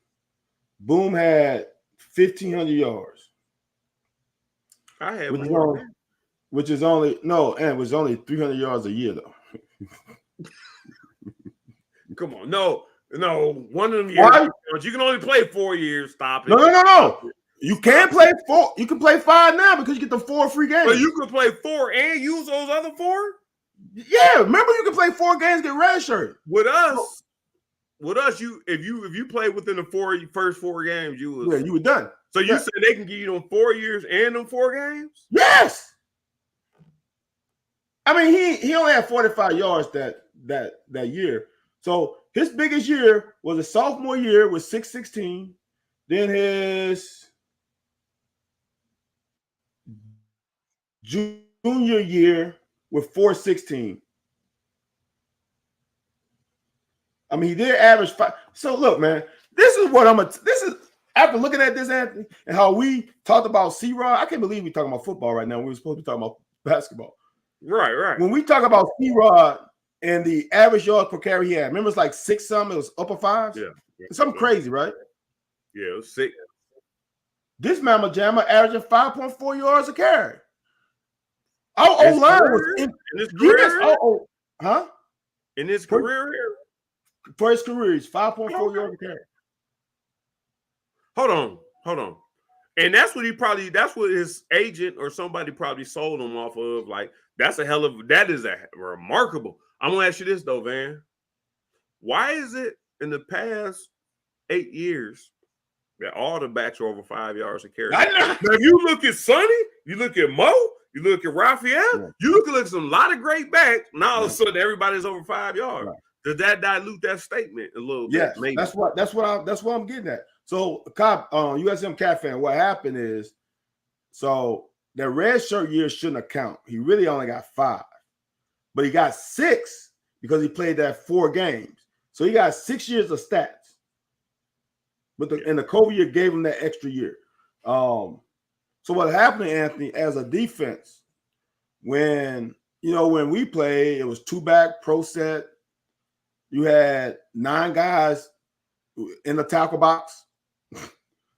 Speaker 2: Boom had 1,500 yards.
Speaker 1: I had more.
Speaker 2: Which is only no, and it was only 300 yards a year though.
Speaker 1: Come on, no. One of them years you can only play 4 years. Stop it.
Speaker 2: No. You can play 4. You can play 5 now because you get the 4 free games.
Speaker 1: But you can play 4 and use those other 4.
Speaker 2: Yeah, remember you can play 4 games, get redshirted.
Speaker 1: With us, you if you play within the first 4 games, you
Speaker 2: were done.
Speaker 1: So you said they can give you them 4 years and them 4 games?
Speaker 2: Yes. I mean, he only had 45 yards that year. So his biggest year was a sophomore year with 616. Then his junior year with 416. I mean, he did average 5. So look, man, this is after looking at this, Anthony, and how we talked about C-Rod. I can't believe we're talking about football right now. We were supposed to be talking about basketball.
Speaker 1: Right.
Speaker 2: When we talk about C-Rod and the average yards per carry he had, remember it's like 6 something, it was upper 5s?
Speaker 1: Yeah.
Speaker 2: Something crazy, right?
Speaker 1: Yeah, it was 6.
Speaker 2: This Mama Jamma averaging 5.4 yards a carry. Our O-line was in
Speaker 1: his career.
Speaker 2: In
Speaker 1: his career here?
Speaker 2: For his career, he's 5.4 yards a carry.
Speaker 1: Hold on. And that's what his agent or somebody probably sold him off of. Like, that is a remarkable. I'm gonna ask you this though, Van. Why is it in the past 8 years that all the backs are over 5 yards a carry? Now, if you look at Sonny, you look at Mo, you look at Raphael, you look at a lot of great backs. Now all of a sudden everybody's over 5 yards. Right. Does that dilute that statement a little bit?
Speaker 2: Yes, that's what I'm getting at. So, USM Cat fan, what happened is, so that red shirt year shouldn't account. He really only got 5, but he got 6 because he played that 4 games. So he got 6 years of stats. But and the COVID year gave him that extra year. So what happened, Anthony, as a defense, when we played, it was 2-back pro set. You had 9 guys in the tackle box.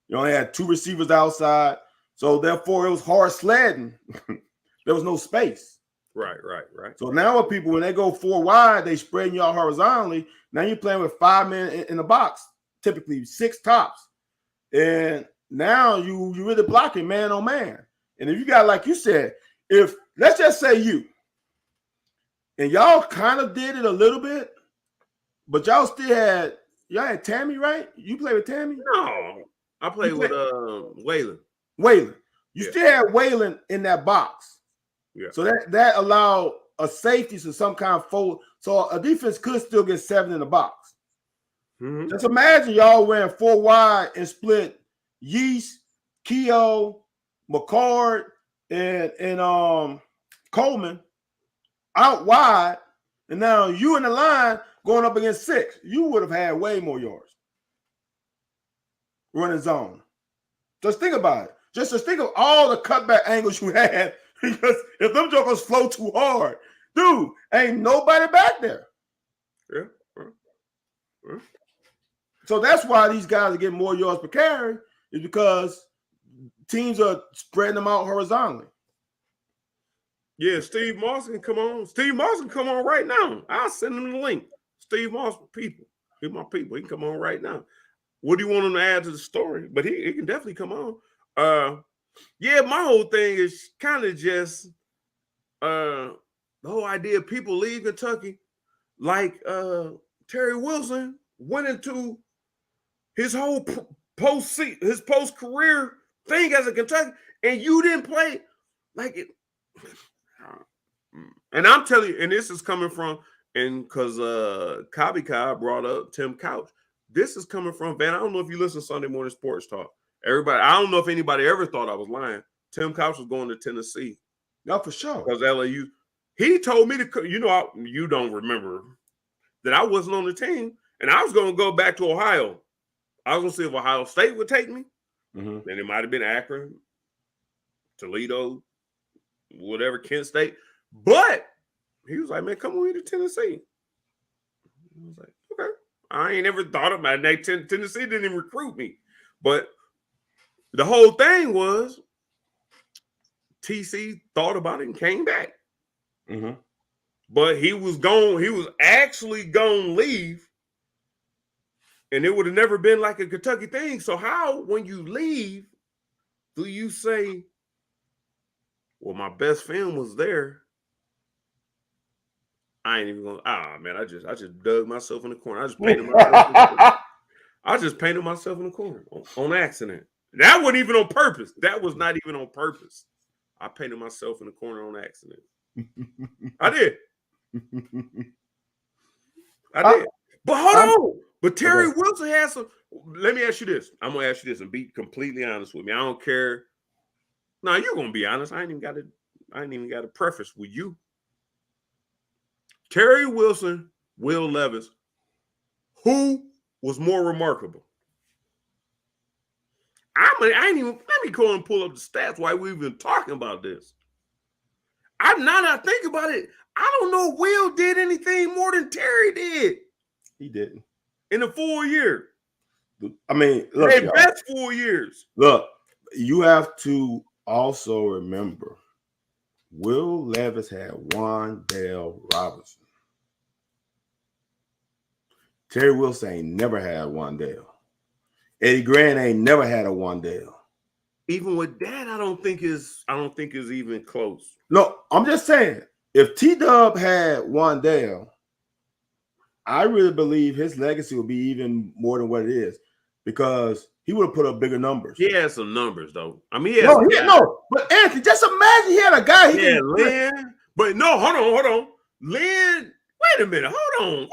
Speaker 2: You only had 2 receivers outside. So therefore, it was hard sledding. There was no space.
Speaker 1: Right.
Speaker 2: So now what people, when they go 4 wide, they spread you out horizontally. Now you're playing with 5 men in the box, typically 6 tops. And now you really blocking man on man. And if you got, like you said, if let's just say you, and y'all kind of did it a little bit, but y'all had Tammy, right? You play with Tammy?
Speaker 1: No, I played with Waylon.
Speaker 2: You still had Waylon in that box.
Speaker 1: Yeah.
Speaker 2: So that allowed a safety to some kind of fold. So a defense could still get 7 in the box.
Speaker 1: Mm-hmm.
Speaker 2: Just imagine y'all ran 4 wide and split Yeast, Keogh, McCord, and Coleman out wide, and now you in the line going up against 6. You would have had way more yards running zone. Just think about it. Just think of all the cutback angles you had, because if them jokers flow too hard, dude, ain't nobody back there.
Speaker 1: Yeah.
Speaker 2: So that's why these guys are getting more yards per carry, is because teams are spreading them out horizontally.
Speaker 1: Yeah, Steve Moss can come on. Steve Moss can come on right now. I'll send him the link. Steve Moss, people. He's my people. He can come on right now. What do you want him to add to the story? But he can definitely come on. Yeah, my whole thing is kind of just the whole idea of people leave Kentucky. Like Terry Wilson went into his whole post career thing as a Kentucky, and you didn't play like it. And I'm telling you, and this is coming from, and because Cobby Cobb brought up Tim Couch, this is coming from Van. I don't know if you listen to Sunday Morning Sports Talk. Everybody, I don't know if anybody ever thought I was lying. Tim Couch was going to Tennessee.
Speaker 2: No, for sure.
Speaker 1: Because LAU, he told me to, you don't remember that I wasn't on the team, and I was going to go back to Ohio. I was going to see if Ohio State would take me.
Speaker 2: Mm-hmm.
Speaker 1: And it might have been Akron, Toledo, whatever, Kent State. But he was like, man, come with me to Tennessee. I was like, okay. I ain't never thought about it. Tennessee didn't even recruit me. But the whole thing was TC thought about it and came back.
Speaker 2: Mm-hmm.
Speaker 1: But he was actually going to leave. And it would have never been like a Kentucky thing. So how, when you leave, do you say, well, my best friend was there? I ain't even going to, man, I just dug myself in the corner. I just painted myself in the corner. I just painted myself in the corner on accident. That wasn't even on purpose. That was not even on purpose. I painted myself in the corner on accident. I did. But hold on. But Terry Wilson has some. Let me ask you this. I'm going to ask you this and be completely honest with me. I don't care. No, you're going to be honest. I ain't even got to preface with you. Terry Wilson, Will Levis, who was more remarkable? Let me go and pull up the stats while we've been talking about this. Now that I think about it, I don't know if Will did anything more than Terry did.
Speaker 2: He didn't.
Speaker 1: In the 4 years.
Speaker 2: I mean, look,
Speaker 1: they best 4 years.
Speaker 2: Look, you have to also remember, Will Levis had Wan'Dale Robinson. Terry Wilson ain't never had Wan'Dale. Eddie Grant ain't never had a Wan'Dale.
Speaker 1: Even with that, I don't think is even close.
Speaker 2: No, I'm just saying, if T-Dub had Wan'Dale, I really believe his legacy would be even more than what it is, because he would have put up bigger numbers.
Speaker 1: He had some numbers, though. I mean,
Speaker 2: but Anthony, just imagine he had a guy.
Speaker 1: Lynn. But no, hold on. Lynn, wait a minute. You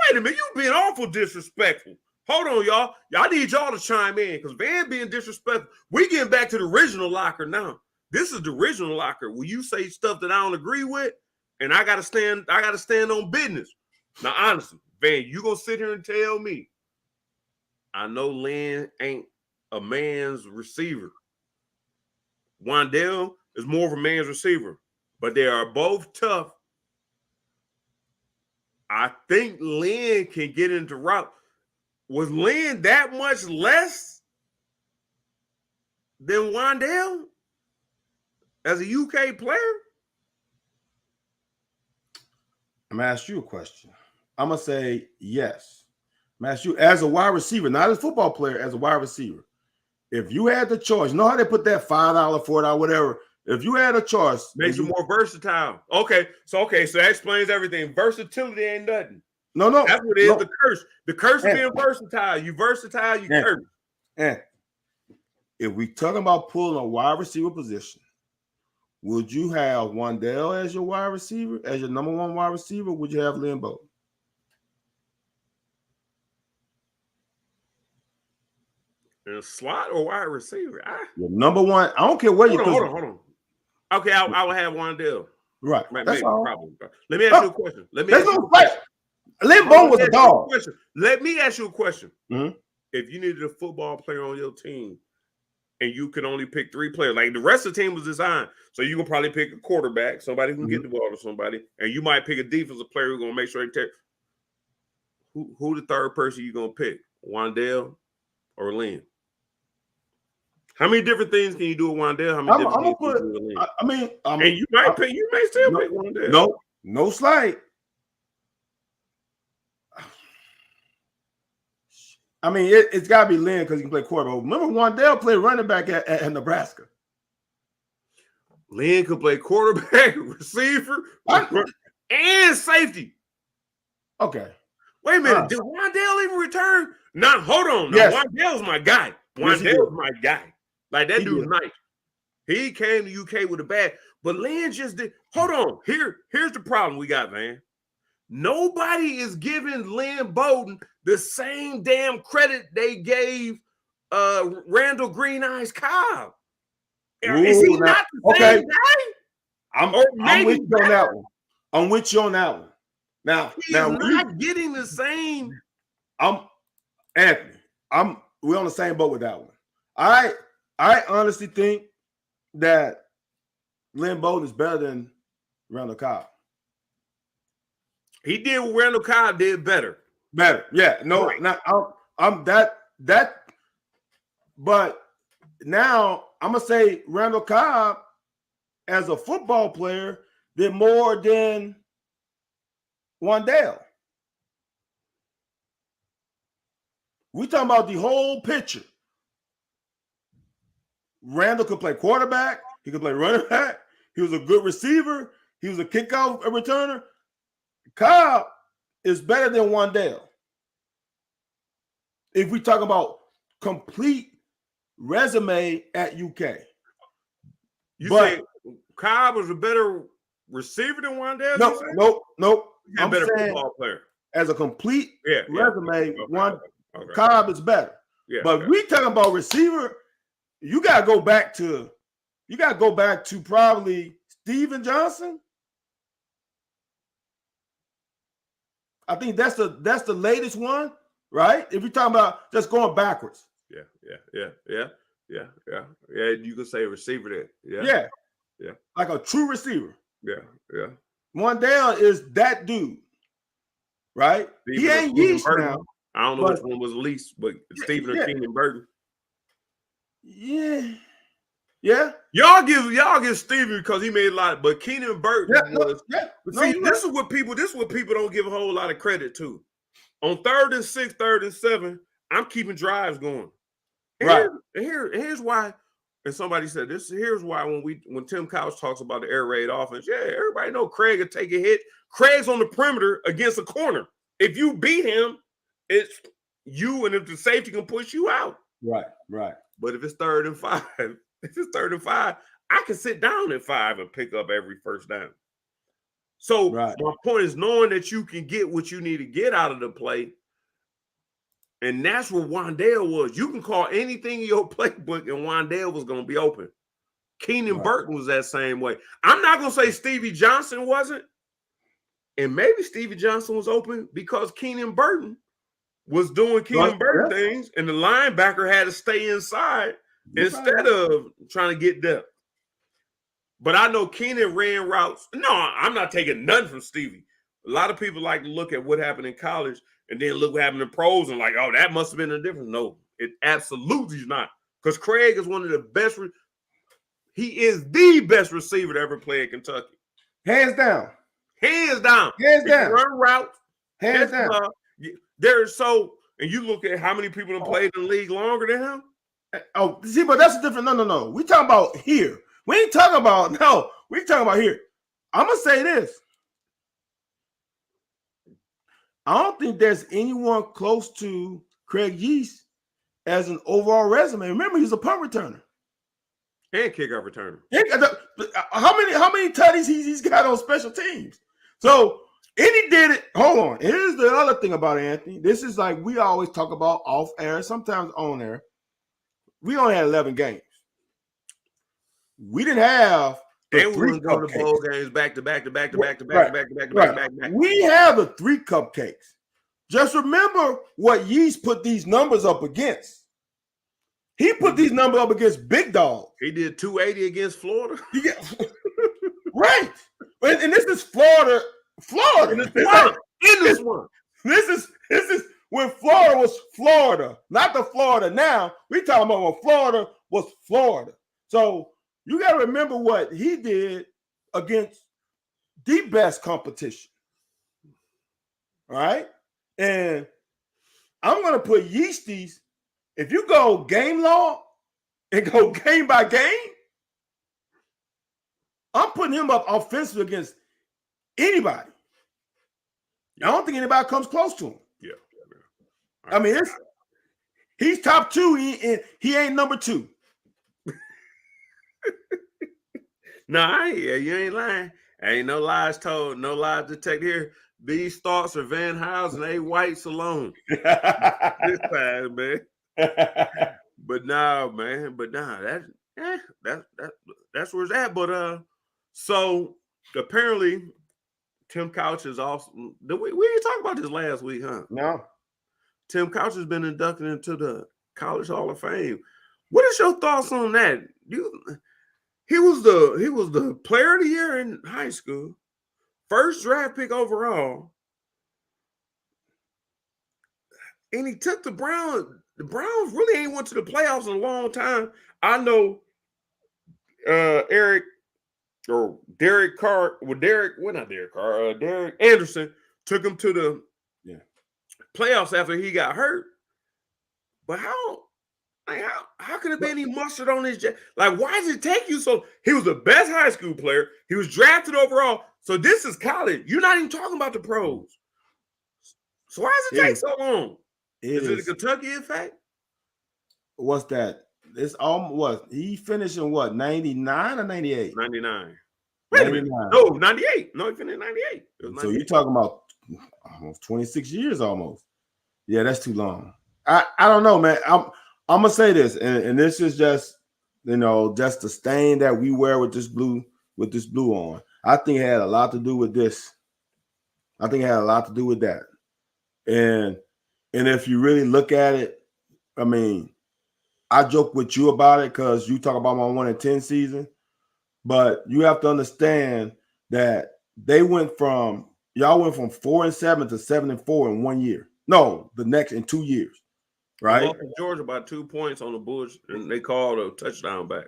Speaker 1: being awful disrespectful. Hold on, y'all. Y'all need y'all to chime in, because Van being disrespectful. We getting back to the original locker now. This is the original locker. Will you say stuff that I don't agree with? And I gotta stand on business. Now, honestly, Van, you gonna sit here and tell me? I know Lynn ain't a man's receiver. Wan'Dale is more of a man's receiver, but they are both tough. I think Lynn can get into route. Was Lynn that much less than Wan'Dale as a UK player?
Speaker 2: I'm gonna ask you a question. I'm gonna say yes. I'm gonna ask you as a wide receiver, not as a football player, as a wide receiver. If you had the choice, you know how they put that $5, $4, whatever. If you had a choice,
Speaker 1: Makes you more versatile. Okay, so that explains everything. Versatility ain't nothing.
Speaker 2: No,
Speaker 1: That's what it is. The curse. The curse of being versatile. You versatile, you curse.
Speaker 2: And if we talking about pulling a wide receiver position, would you have Wan'Dale as your wide receiver, as your number one wide receiver? Would you have Lynn Bowden?
Speaker 1: In a slot or wide receiver?
Speaker 2: Your number one. I don't care where you.
Speaker 1: Hold on. Okay, I will have Wan'Dale.
Speaker 2: Right.
Speaker 1: Maybe, probably. Let me ask you a question.
Speaker 2: Lynn Bowden was a dog.
Speaker 1: Let me ask you a question.
Speaker 2: Mm-hmm.
Speaker 1: If you needed a football player on your team and you could only pick 3 players, like the rest of the team was designed, so you can probably pick a quarterback, somebody who can get the ball to somebody, and you might pick a defensive player who's going to make sure they take. Who the third person you going to pick? Wan'Dale or Lynn? How many different things can you do with Wan'Dale? How many different things can you do with Lynn?
Speaker 2: And
Speaker 1: you may still pick Wan'Dale.
Speaker 2: No slight. I mean, it's got to be Lynn because he can play quarterback. Remember, Wan'Dale played running back at Nebraska.
Speaker 1: Lynn could play quarterback, receiver, and safety.
Speaker 2: Okay.
Speaker 1: Wait a minute. Did Wan'Dale even return? Now, hold on. Now,
Speaker 2: yes.
Speaker 1: Wan'Dale's my guy. Wan'Dale's my guy. Like, that dude's nice. He came to UK with a bag, but Lynn just did. Hold on. Here's the problem we got, man. Nobody is giving Lynn Bowden the same damn credit they gave Randall Green Eyes Cobb. Is he not the same guy?
Speaker 2: I'm with you on that one. I'm with you on that one. Now,
Speaker 1: not getting the same.
Speaker 2: Anthony. We're on the same boat with that one. I honestly think that Lynn Bowden is better than Randall Cobb.
Speaker 1: He did what Randall Cobb did better.
Speaker 2: Yeah. No, right. I'm that. But now I'm gonna say Randall Cobb as a football player did more than Wan'Dale. We talking about the whole picture. Randall could play quarterback. He could play running back. He was a good receiver. He was a kickoff returner. Cobb is better than Wan'Dale. If we talk about complete resume at UK.
Speaker 1: You say Cobb was a better receiver than Wan'Dale?
Speaker 2: Nope.
Speaker 1: I'm better football player.
Speaker 2: As a complete resume,
Speaker 1: okay.
Speaker 2: Cobb is better.
Speaker 1: Yeah,
Speaker 2: but we talking about receiver, you gotta go back to probably Steven Johnson. I think that's the latest one, right? If you're talking about just going backwards.
Speaker 1: Yeah. You could say receiver there. Yeah.
Speaker 2: Like a true receiver.
Speaker 1: Yeah.
Speaker 2: Wan'Dale is that dude, right? He ain't yeast now.
Speaker 1: I don't know which one was least, but Stephen or Keenan Burton.
Speaker 2: Yeah.
Speaker 1: Y'all give Stephen because he made a lot, but Keenan Burton was. This is what people don't give a whole lot of credit to. On 3rd and 6, 3rd and 7, I'm keeping drives going. And here's why. And somebody said this. Here's why when Tim Couch talks about the air raid offense, everybody know Craig will take a hit. Craig's on the perimeter against a corner. If you beat him, it's you, and if the safety can push you out.
Speaker 2: Right.
Speaker 1: But if it's 3rd and 5, I can sit down at 5 and pick up every first down. So my point is knowing that you can get what you need to get out of the play. And that's where Wan'Dale was. You can call anything in your playbook, and Wan'Dale was going to be open. Keenan Burton was that same way. I'm not gonna say Stevie Johnson wasn't, and maybe Stevie Johnson was open because Keenan Burton was doing Keenan Burton things, and the linebacker had to stay inside instead of trying to get depth. But I know Keenan ran routes. No, I'm not taking nothing from Stevie. A lot of people like to look at what happened in college and then look what happened in pros and like, oh, that must have been a difference. No, it absolutely is not. Because Craig is one of the best. He is the best receiver to ever play at Kentucky.
Speaker 2: Hands down.
Speaker 1: Hands down.
Speaker 2: Hands down.
Speaker 1: Run routes.
Speaker 2: Hands down.
Speaker 1: And you look at how many people have played in the league longer than him.
Speaker 2: Oh, see, but that's a different. No. We talking about here. We ain't talking about we talking about here. I'm gonna say this. I don't think there's anyone close to Craig Yeast as an overall resume. Remember, he's a punt returner
Speaker 1: and kickoff returner.
Speaker 2: How many tutties he's got on special teams? So, and he did it. Hold on. Here's the other thing about Anthony. This is like we always talk about off air, sometimes on air. We only had 11 games. We didn't have
Speaker 1: the three go to bowl games back to back.
Speaker 2: We have the 3 cupcakes. Just remember what Yeast put these numbers up against. He put these numbers up against big dogs.
Speaker 1: He did 280 against Florida.
Speaker 2: Right. And this is Florida.
Speaker 1: In this one.
Speaker 2: This is when Florida was Florida, not the Florida now. We talking about when Florida was Florida. So you got to remember what he did against the best competition. All right? And I'm going to put Yeasties, if you go game log and go game by game, I'm putting him up offensively against anybody. I don't think anybody comes close to him.
Speaker 1: Yeah.
Speaker 2: I mean, he's top 2. He ain't number 2.
Speaker 1: No, you ain't lying. Ain't no lies told, no lies detected here. These thoughts are Van Housen, A. White's alone. This time, man. But nah, man. That's where it's at. But so apparently Tim Couch is also. We didn't talk about this last week, huh?
Speaker 2: No.
Speaker 1: Tim Couch has been inducted into the College Hall of Fame. What is your thoughts on that? He was the player of the year in high school, first draft pick overall, and he took the Browns. The Browns really ain't went to the playoffs in a long time. I know Derek Anderson took him to the playoffs after he got hurt. But how could it be any mustard on his like? Why does it take you so? He was the best high school player. He was drafted overall. So this is college. You're not even talking about the pros. So why does it take so long? Is it a Kentucky effect?
Speaker 2: What's that? It's what he finished in what 99 or 98?
Speaker 1: 99. Wait a minute. No, 98. No, he finished in 98.
Speaker 2: So you're talking about almost 26 years almost. Yeah, that's too long. I don't know, man. I'm gonna say this, and this is just just the stain that we wear with this blue on. I think it had a lot to do with this. I think it had a lot to do with that. And if you really look at it, I mean, I joke with you about it because you talk about my 1-10 season, but you have to understand that y'all went from 4-7 to 7-4 in 1 year. No, the next in 2 years. Right?
Speaker 1: Georgia by 2 points on the Bush, and they called a touchdown back.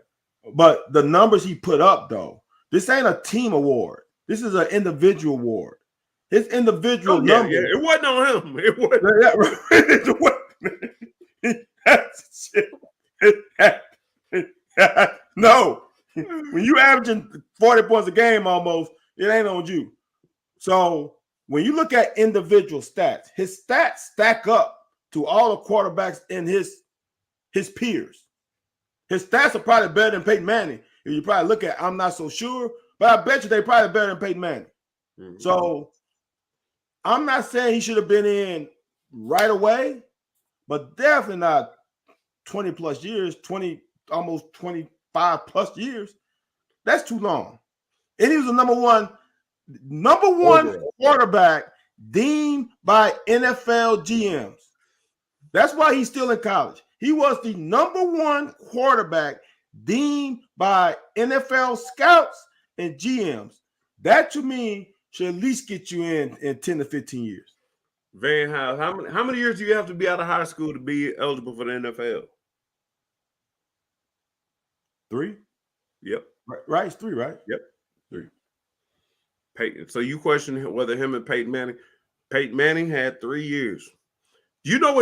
Speaker 2: But the numbers he put up, though, this ain't a team award. This is an individual award. His individual numbers. Yeah,
Speaker 1: it wasn't on him. It
Speaker 2: wasn't. No. When you averaging 40 points a game almost, it ain't on you. So when you look at individual stats, his stats stack up to all the quarterbacks in his peers. His stats are probably better than Peyton Manning. If you probably look at, I'm not so sure, but I bet you they probably better than Peyton Manning. Mm-hmm. So I'm not saying he should have been in right away, but definitely not 20 plus years, almost 20 5+ years. That's too long. And he was the number one
Speaker 1: Overall.
Speaker 2: quarterback deemed by NFL GMs. That's why he's still in college. He was the number one quarterback deemed by NFL scouts and GMs. That to me should at least get you in 10 to 15 years.
Speaker 1: Van House, how many years do you have to be out of high school to be eligible for the NFL?
Speaker 2: 3?
Speaker 1: Yep.
Speaker 2: Right? It's 3, right?
Speaker 1: Yep.
Speaker 2: 3.
Speaker 1: Peyton. So you question whether him and Peyton Manning had 3 years. Do you know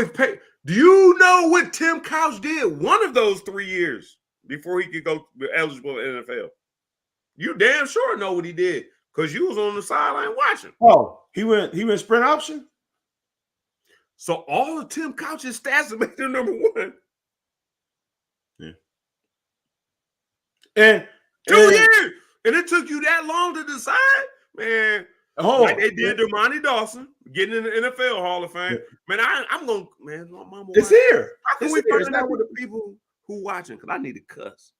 Speaker 1: what Tim Couch did one of those 3 years before he could go eligible for the NFL? You damn sure know what he did because you was on the sideline watching.
Speaker 2: Oh, he went sprint option?
Speaker 1: So all of Tim Couch's stats to make him number one.
Speaker 2: Yeah. And
Speaker 1: 2 years. And it took you that long to decide, man. Like they did to Monty Dawson, getting in the NFL Hall of Fame. Yeah. Man, I'm going, man, my mama.
Speaker 2: It's here.
Speaker 1: How can we find out with the people who watching? Because I need to cuss.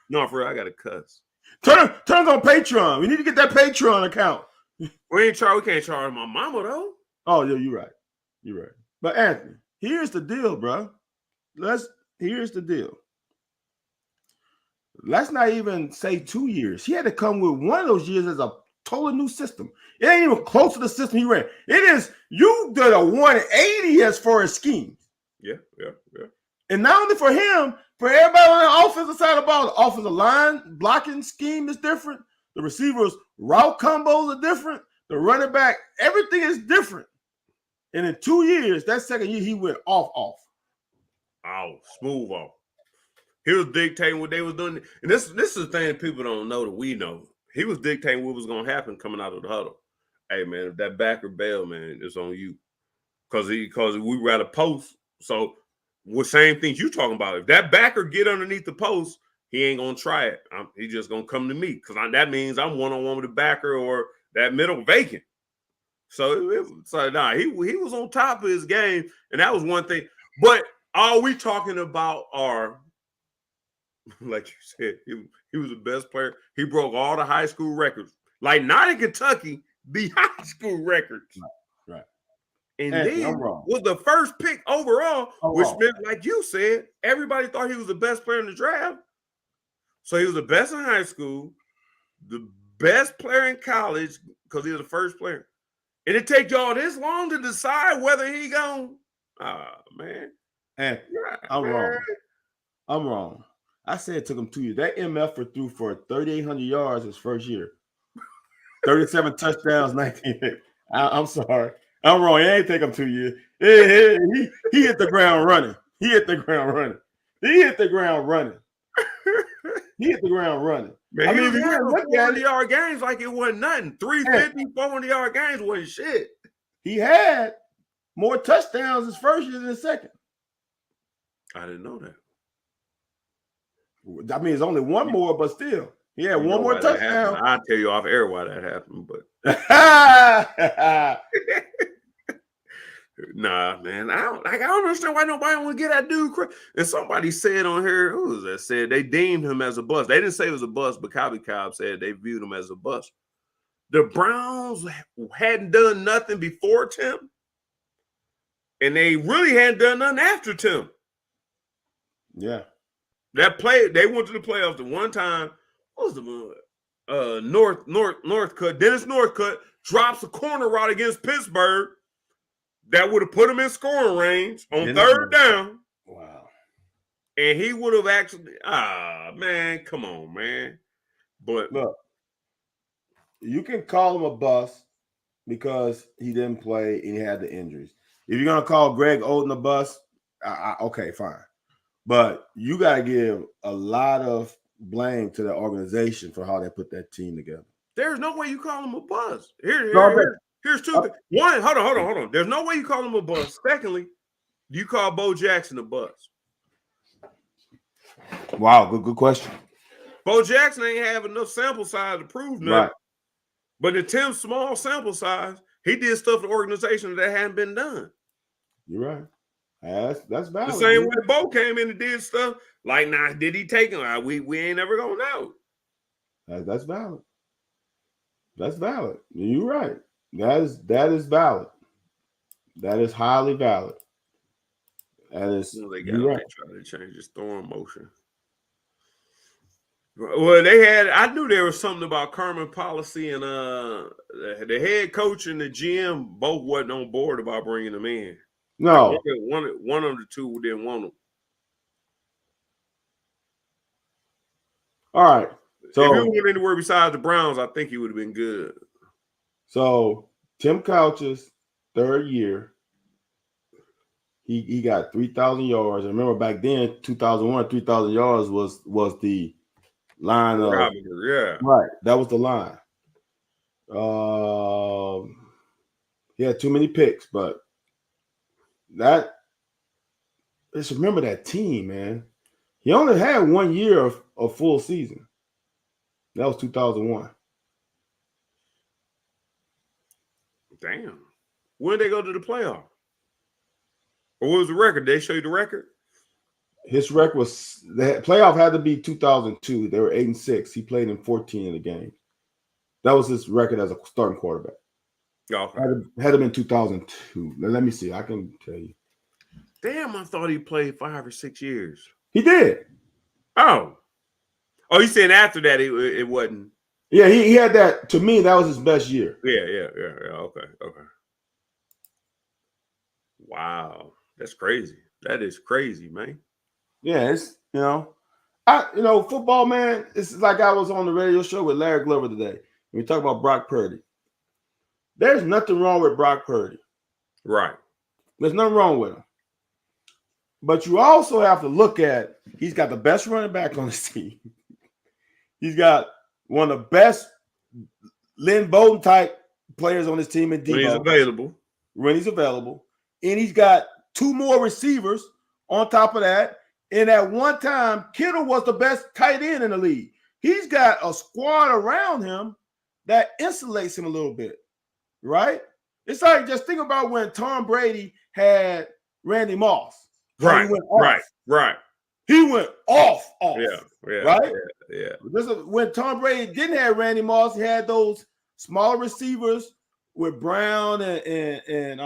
Speaker 1: No, for real, I got to cuss.
Speaker 2: Turn on Patreon. We need to get that Patreon account.
Speaker 1: We can't charge my mama, though.
Speaker 2: Oh, yeah, you're right. You're right. But Anthony, here's the deal, bro. Here's the deal. Let's not even say 2 years. He had to come with one of those years as a total new system. It ain't even close to the system he ran. It is, you did a 180 as far as schemes.
Speaker 1: Yeah.
Speaker 2: And not only for him, for everybody on the offensive side of the ball, the offensive line blocking scheme is different. The receivers' route combos are different. The running back, everything is different. And in 2 years, that second year, he went off.
Speaker 1: Oh, smooth off. He was dictating what they was doing. And this is the thing people don't know that we know. He was dictating what was going to happen coming out of the huddle. Hey, man, if that backer bail, man, it's on you. Because we were at a post. So, what same things you talking about. If that backer get underneath the post, he ain't going to try it. He's just going to come to me. Because that means I'm one-on-one with the backer or that middle vacant. So, he was on top of his game. And that was one thing. But all we talking about are, like you said, he was the best player. He broke all the high school records. Like not in Kentucky, the high school records.
Speaker 2: Right.
Speaker 1: And then was the first pick overall, which meant, like you said, everybody thought he was the best player in the draft. So he was the best in high school, the best player in college, because he was the first player. And it take y'all this long to decide whether he gone. Man.
Speaker 2: And I'm wrong. I said it took him 2 years. That MF threw for 3,800 yards his first year. 37 touchdowns, 19. I'm sorry. I'm wrong. It ain't take him 2 years. He hit the ground running. He hit the ground running.
Speaker 1: Man, I mean, if you had 400-yard games like it wasn't nothing. 350, 400-yard games wasn't shit.
Speaker 2: He had more touchdowns his first year than his second.
Speaker 1: I didn't know that.
Speaker 2: I mean, it's only one more, but still, he had one more touchdown.
Speaker 1: I'll tell you off air why that happened, but nah, man. I don't understand why nobody want to get that dude. And somebody said on here, who was that? Said they deemed him as a bust. They didn't say it was a bust, but Cobby Cobb said they viewed him as a bust. The Browns hadn't done nothing before Tim, and they really hadn't done nothing after Tim.
Speaker 2: Yeah.
Speaker 1: That play, they went to the playoffs the one time. What was the Northcutt? Dennis Northcutt drops a corner route against Pittsburgh that would have put him in scoring range on third down.
Speaker 2: Wow.
Speaker 1: And he would have actually, man, come on, man. But
Speaker 2: look, you can call him a bust because he didn't play and he had the injuries. If you're going to call Greg Oden a bust, okay, fine. But you got to give a lot of blame to the organization for how they put that team together.
Speaker 1: There's no way you call him a bust. Here's two things. One, hold on. There's no way you call him a bust. Secondly, do you call Bo Jackson a bust?
Speaker 2: Wow, good question.
Speaker 1: Bo Jackson ain't have enough sample size to prove nothing. Right. But in Tim's small sample size, he did stuff to the organization that hadn't been done.
Speaker 2: You're right. That's
Speaker 1: The
Speaker 2: valid.
Speaker 1: same
Speaker 2: Dude.
Speaker 1: way Bo came in and did stuff. Like, nah, did he take him? We ain't never gonna know.
Speaker 2: That's valid. That's valid. You're right. That is valid. That is highly valid. That is.
Speaker 1: You know, they
Speaker 2: You're right.
Speaker 1: try to change his throwing motion. Well, I knew there was something about Carmen policy, and the head coach and the GM both wasn't on board about bringing him in.
Speaker 2: No.
Speaker 1: Like one of the two didn't want him.
Speaker 2: All right. So
Speaker 1: if he went anywhere besides the Browns, I think he would have been good.
Speaker 2: So Tim Couch's third year, he got 3,000 yards. I remember back then, 2001, 3,000 yards was the line of
Speaker 1: yeah.
Speaker 2: Right. That was the line. He had too many picks, but just remember that team, man. He only had 1 year of full season. That was 2001.
Speaker 1: Damn. When did they go to the playoff? Or what was the record? Did they show you the record?
Speaker 2: His record was the playoff had to be 2002. They were 8-6. He played in 14 of the games. That was his record as a starting quarterback.
Speaker 1: Okay.
Speaker 2: Had to been 2002. Now, let me see. I can tell you.
Speaker 1: Damn, I thought he played 5 or 6 years.
Speaker 2: He did.
Speaker 1: Oh, you saying after that it wasn't?
Speaker 2: Yeah, he had that. To me, that was his best year.
Speaker 1: Yeah. Okay. Wow, that's crazy. That is crazy, man.
Speaker 2: Yeah, it's football, man. It's like I was on the radio show with Larry Glover today. We talk about Brock Purdy. There's nothing wrong with Brock Purdy.
Speaker 1: Right.
Speaker 2: There's nothing wrong with him. But you also have to look at he's got the best running back on his team. He's got one of the best Lynn Bowden type players on his team in Debo. When he's available. And he's got 2 more receivers on top of that. And at one time, Kittle was the best tight end in the league. He's got a squad around him that insulates him a little bit, right? It's like, just think about when Tom Brady had Randy Moss.
Speaker 1: Right.
Speaker 2: He went off.
Speaker 1: Yeah.
Speaker 2: Right?
Speaker 1: Yeah.
Speaker 2: This is when Tom Brady didn't have Randy Moss. He had those smaller receivers with Brown and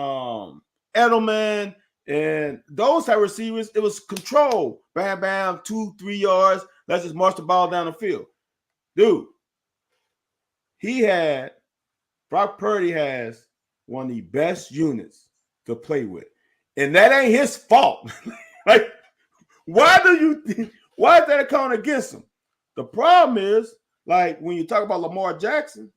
Speaker 2: Edelman and those type of receivers. It was control. Bam, bam, 2-3 yards. Let's just march the ball down the field. Dude, Brock Purdy has one of the best units to play with. And that ain't his fault. Like, why is that coming against him? The problem is, like, when you talk about Lamar Jackson,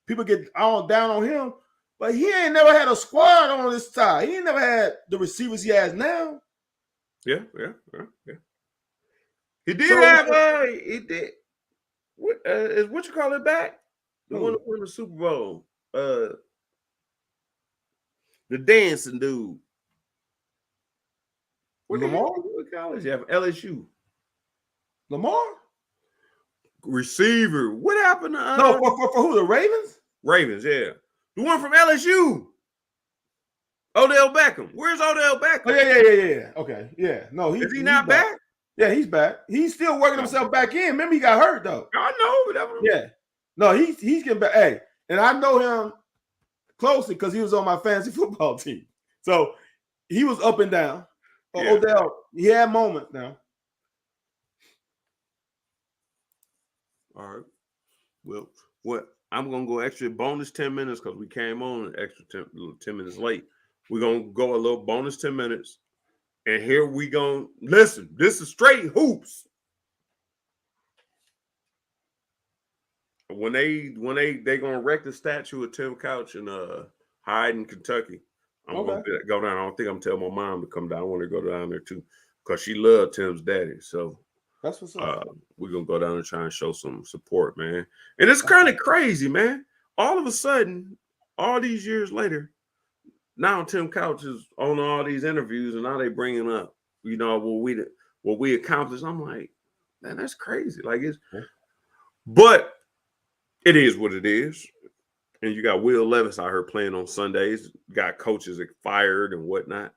Speaker 2: people get all down on him, but he ain't never had a squad on his side. He ain't never had the receivers he has now.
Speaker 1: Yeah. He did he did. What you call it back? The one who won the Super Bowl. The dancing dude.
Speaker 2: Lamar?
Speaker 1: What college you have? LSU.
Speaker 2: Lamar?
Speaker 1: Receiver. What happened to
Speaker 2: No, for who? The Ravens?
Speaker 1: Ravens, yeah. The one from LSU. Odell Beckham. Where's Odell Beckham?
Speaker 2: Oh, yeah. Okay. Yeah. No,
Speaker 1: is he not back?
Speaker 2: Yeah, he's back. He's still working himself back in. Remember, he got hurt though.
Speaker 1: I know.
Speaker 2: Yeah. No, he's getting back. Hey, and I know him closely because he was on my fantasy football team. So he was up and down. Yeah. Odell, he had moments now.
Speaker 1: All right. Well, what I'm gonna go extra bonus 10 minutes because we came on an extra 10 minutes late. We're gonna go a little bonus 10 minutes. And here we go. Listen, this is straight hoops. When they gonna erect the statue of Tim Couch in Hyden, Kentucky, I'm gonna go down. I don't think I'm telling my mom to come down. I want to go down there too because she loved Tim's daddy. So
Speaker 2: that's what's up.
Speaker 1: We're gonna go down and try and show some support, man. And it's kind of crazy, man. All of a sudden, all these years later, now Tim Couch is on all these interviews, and now they bringing up, what we accomplished. I'm like, man, that's crazy. Like but it is what it is. And you got Will Levis out here playing on Sundays. Got coaches that fired and whatnot.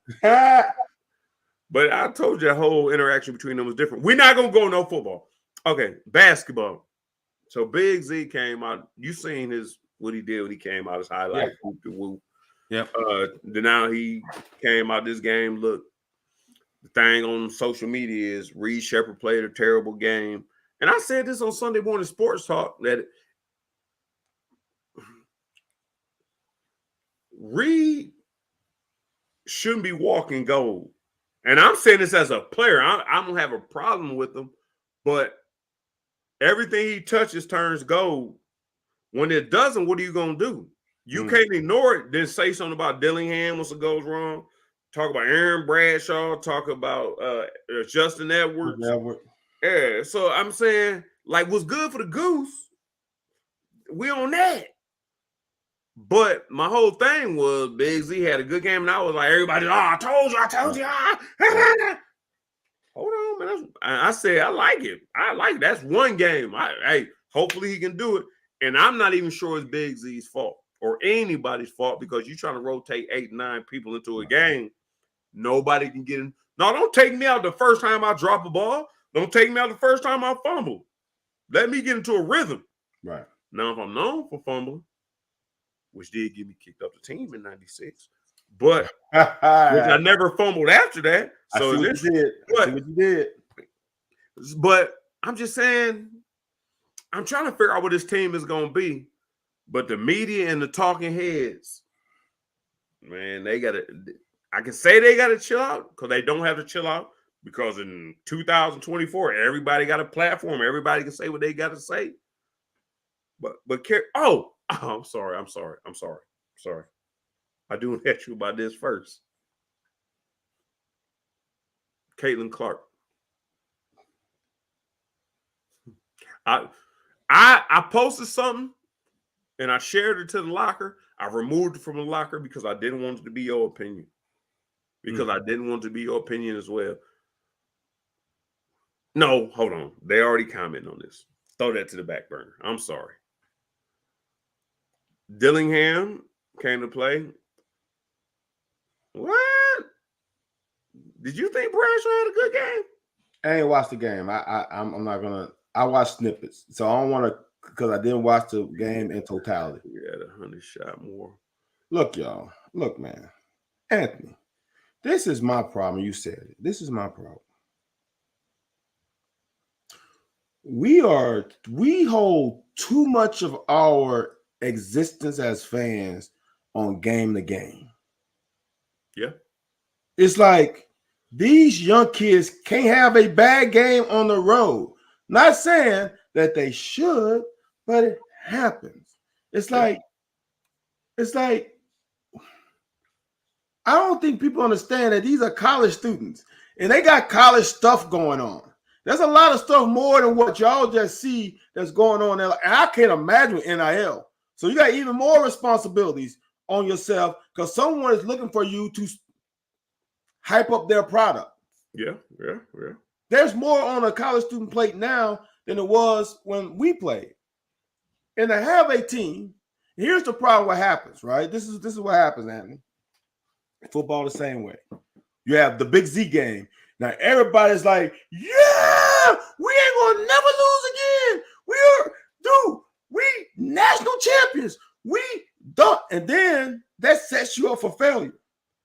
Speaker 1: But I told you the whole interaction between them was different. We're not gonna go no football. Okay, basketball. So Big Z came out. You seen what he did when he came out, his highlight, whoop de whoop.
Speaker 3: Yep.
Speaker 1: Then now he came out this game. Look, the thing on social media is Reed Shepherd played a terrible game. And I said this on Sunday Morning Sports Talk that Reed shouldn't be walking gold. And I'm saying this as a player. I don't have a problem with him, but everything he touches turns gold. When it doesn't, what are you going to do? You can't ignore it, then say something about Dillingham once it goes wrong. Talk about Aaron Bradshaw. Talk about Justin Edwards. Yeah, so I'm saying, like, what's good for the goose, we on that. But my whole thing was Big Z had a good game, and I was like, everybody, I told you. Hold on, man. I said, I like it. That's one game. Hey, hopefully he can do it. And I'm not even sure it's Big Z's fault or anybody's fault because you're trying to rotate 8, 9 people into a game. Nobody can get in. No, don't take me out the first time I drop a ball. Don't take me out the first time I fumble. Let me get into a rhythm.
Speaker 2: Right.
Speaker 1: Now, if I'm known for fumbling, which did get me kicked off the team in 96, but which I never fumbled after that. So
Speaker 2: I see what you did.
Speaker 1: But I'm just saying, I'm trying to figure out what this team is going to be. But the media and the talking heads, man, I can say they got to chill out because they don't have to chill out because in 2024, everybody got a platform. Everybody can say what they got to say. But I'm sorry. I do want to ask you about this first. Caitlin Clark. I posted something and I shared it to the locker. I removed it from the locker because I didn't want it to be your opinion. Because I didn't want it to be your opinion as well. No, hold on. They already commented on this. Throw that to the back burner. I'm sorry. Dillingham came to play. What? Did you think Bradshaw had a good game?
Speaker 2: I ain't watched the game. I'm not gonna. I watched snippets, so I don't want to because I didn't watch the game in totality.
Speaker 1: We had 100 shot more.
Speaker 2: Look, y'all. Look, man. Anthony, this is my problem. You said it. This is my problem. We hold too much of our existence as fans on game to game.
Speaker 1: Yeah.
Speaker 2: It's like these young kids can't have a bad game on the road. Not saying that they should, but it happens. It's like I don't think people understand that these are college students and they got college stuff going on. There's a lot of stuff more than what y'all just see that's going on there. And I can't imagine with NIL. So you got even more responsibilities on yourself because someone is looking for you to hype up their product.
Speaker 1: Yeah.
Speaker 2: There's more on a college student plate now than it was when we played. And to have a team, here's the problem what happens, right? This is what happens, Anthony. Football the same way. You have the Big Z game. Now everybody's like, yeah, we ain't gonna never lose again. We national champions. We don't. And then that sets you up for failure.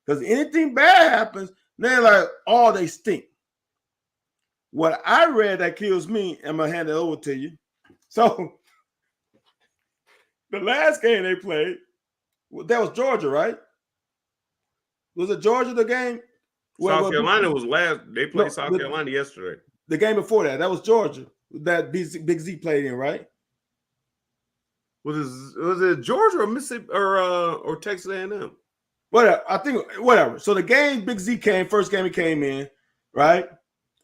Speaker 2: Because anything bad happens, they're like, oh, they stink. What I read that kills me, I'm gonna hand it over to you. So the last game they played, that was Georgia, right? Was it Georgia the game?
Speaker 1: South Carolina was last. They played South Carolina yesterday.
Speaker 2: The game before that was Georgia that Big Z played in, right?
Speaker 1: Was it Georgia or Mississippi or Texas A&M?
Speaker 2: Whatever. I think whatever. So the game Big Z first game he came in, right?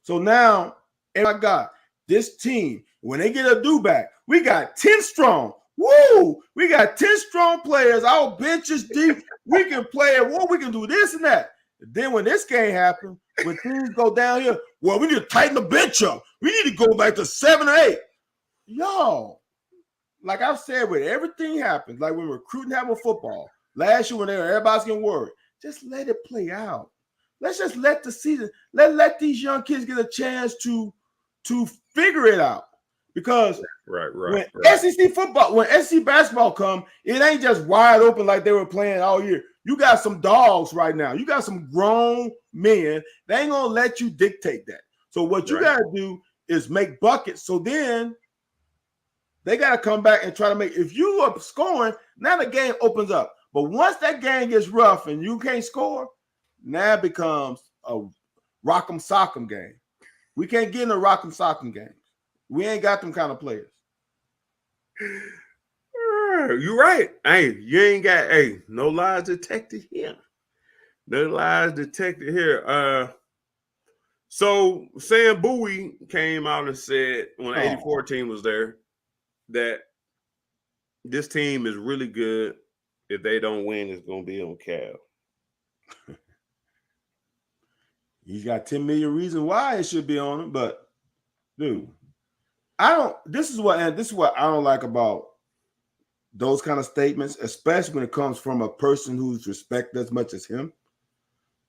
Speaker 2: So now, oh my God, this team, when they get a do back, we got 10 strong. Woo! We got 10 strong players. Our bench is deep. We can play it. Well, we can do this and that. Then when this game happened, when things go down here, well, we need to tighten the bench up. We need to go back to 7 or 8. Y'all, like I've said, when everything happens, like when recruiting happened with football last year, when everybody's getting worried, just let it play out. Let's just let the season, let these young kids get a chance to figure it out. Because when SEC football, when SEC basketball come, it ain't just wide open like they were playing all year. You got some dogs right now. You got some grown men. They ain't gonna let you dictate that. So what you gotta do is make buckets. So then they gotta come back and try to make. If you are scoring, now the game opens up. But once that game gets rough and you can't score, now it becomes a rock'em sock'em game. We can't get in a rock'em sock'em game. We ain't got them kind of players.
Speaker 1: You're right. Hey, you ain't got no lies detected here. No lies detected here. So Sam Bowie came out and said when the 84 team was there that this team is really good. If they don't win, it's gonna be on Cal.
Speaker 2: He's got 10 million reasons why it should be on him, but dude, this is what I don't like about those kind of statements, especially when it comes from a person who's respected as much as him,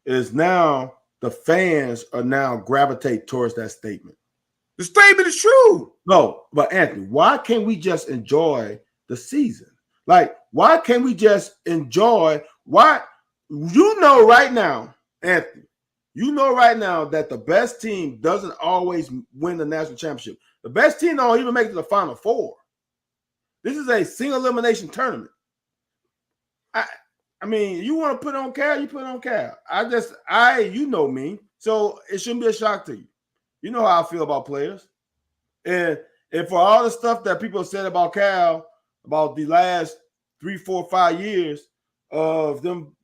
Speaker 2: is now the fans are now gravitate towards that statement.
Speaker 1: The statement is true.
Speaker 2: No, but Anthony, why can't we just enjoy the season? Like, why can't we just enjoy? Why, right now, Anthony, that the best team doesn't always win the national championship. The best team don't even make it to the Final Four. This is a single elimination tournament. I mean, you want to put on Cal, you put on Cal. You know me, so it shouldn't be a shock to you. You know how I feel about players. And for all the stuff that people said about Cal, about the last 3, 4, 5 years of them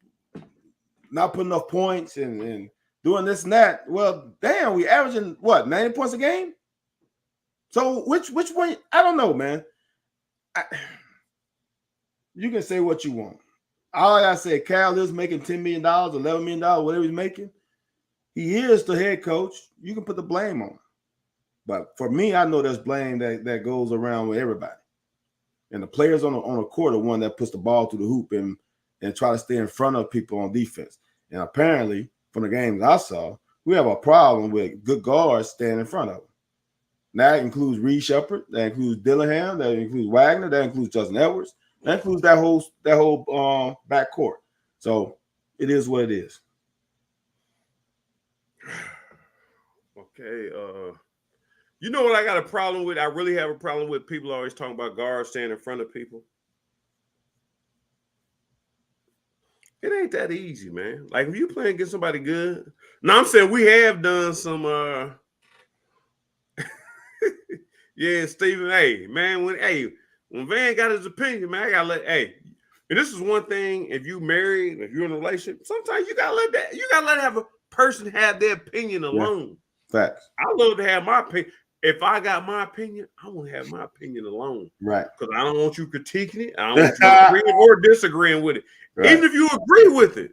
Speaker 2: not putting enough points and doing this and that, well, damn, we averaging, 90 points a game? So which one? I don't know, man. You can say what you want. All I say, Cal is making $10 million, $11 million, whatever he's making. He is the head coach. You can put the blame on him. But for me, I know there's blame that goes around with everybody. And the players on the court are one that puts the ball through the hoop and try to stay in front of people on defense. And apparently, from the games I saw, we have a problem with good guards staying in front of them. That includes Reed Shepherd, that includes Dillingham, that includes Wagner, that includes Justin Edwards, that includes that whole backcourt. So it is what it is.
Speaker 1: Okay. You know what I got a problem with? I really have a problem with people always talking about guards staying in front of people. It ain't that easy, man. Like if you playing against somebody good. Now I'm saying we have done some yeah, Stephen. Hey, man, when Van got his opinion, man, I gotta let and this is one thing, if you married, if you're in a relationship, sometimes you gotta let have a person have their opinion alone.
Speaker 2: Yeah. Facts.
Speaker 1: I love to have my opinion. If I got my opinion, I want to have my opinion alone.
Speaker 2: Right.
Speaker 1: Because I don't want you critiquing it. I don't want you agreeing or disagreeing with it. Right. Even if you agree with it,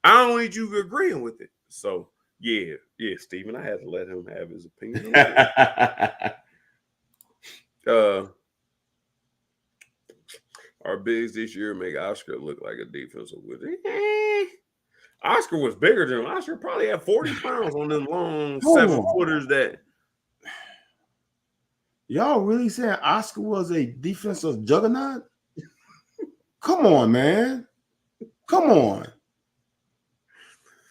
Speaker 1: I don't need you agreeing with it. So, yeah, Stephen, I had to let him have his opinion. Our bigs this year make Oscar look like a defensive wizard. Oscar was bigger than him. Oscar probably had 40 pounds on them long 7-footers that.
Speaker 2: Y'all really saying Oscar was a defensive juggernaut? Come on, man. Come on.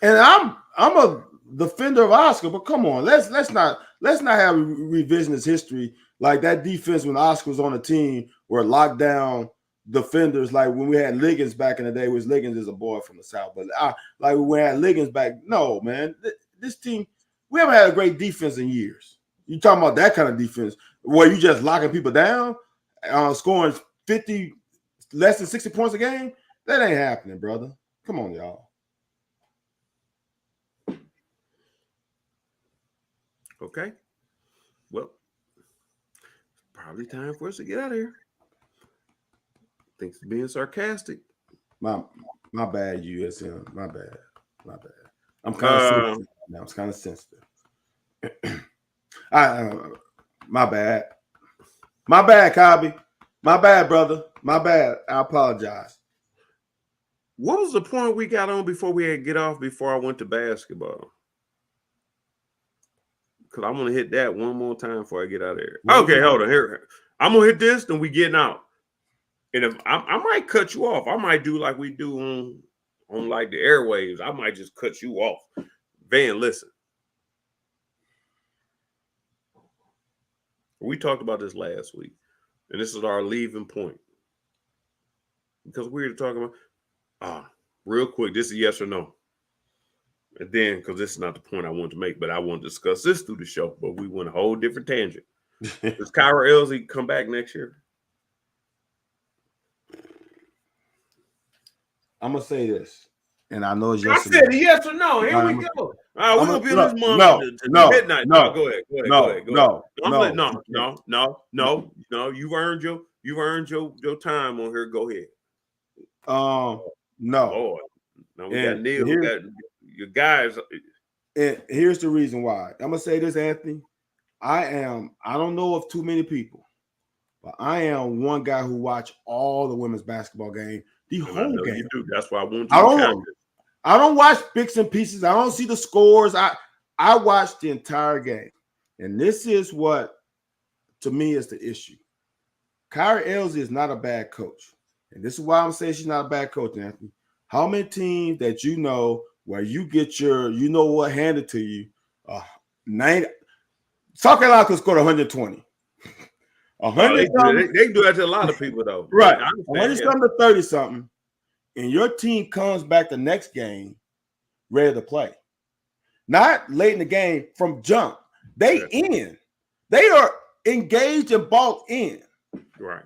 Speaker 2: And I'm a defender of Oscar, but come on, let's not have revisionist history like that defense when Oscar was on the team were locked down defenders like when we had Liggins back in the day, which Liggins is a boy from the South, but like when we had Liggins back, no, man. This team, we haven't had a great defense in years. You talking about that kind of defense where you just locking people down, scoring 50, less than 60 points a game? That ain't happening, brother. Come on, y'all.
Speaker 1: Okay. Well, probably time for us to get out of here. Thanks for being sarcastic.
Speaker 2: My bad, USM. My bad. I'm kind of sensitive now. It's kind of sensitive. My bad, Cobby. My bad, brother. My bad. I apologize.
Speaker 1: What was the point we got on before we had to get off before I went to basketball? Because I want to hit that one more time before I get out of here. Okay, hold on. Here, I'm gonna hit this, then we getting out. And if I might cut you off, I might do like we do on like the airwaves. I might just cut you off. Van, listen. We talked about this last week, and this is our leaving point. Because we were talking about real quick, this is yes or no. And then, because this is not the point I want to make, but I want to discuss this through the show, but we went a whole different tangent. Does Kyra Elsie come back next year?
Speaker 2: I'm gonna say this, and I know it's
Speaker 1: I said yes or no. Here we go. All right, we're gonna be on this month to midnight. No, go ahead. No. You've earned your time on here. Go ahead.
Speaker 2: No.
Speaker 1: Lord. Now we got Neil. We got your guys.
Speaker 2: And here's the reason why. I'm gonna say this, Anthony. I don't know of too many people, but I am one guy who watch all the women's basketball game, the whole game. You do.
Speaker 1: That's why I want you
Speaker 2: I don't watch bits and pieces. I don't see the scores. I watch the entire game. And this is what, to me, is the issue. Kyra Elsie is not a bad coach. And this is why I'm saying she's not a bad coach, Anthony. How many teams that you know where you get you know what handed to you? South Carolina could score 120. 100
Speaker 1: they can do that to a lot of people, though.
Speaker 2: Right. 100-something to 30-something. And your team comes back the next game ready to play. Not late in the game from jump. They are engaged and bought in.
Speaker 1: Right.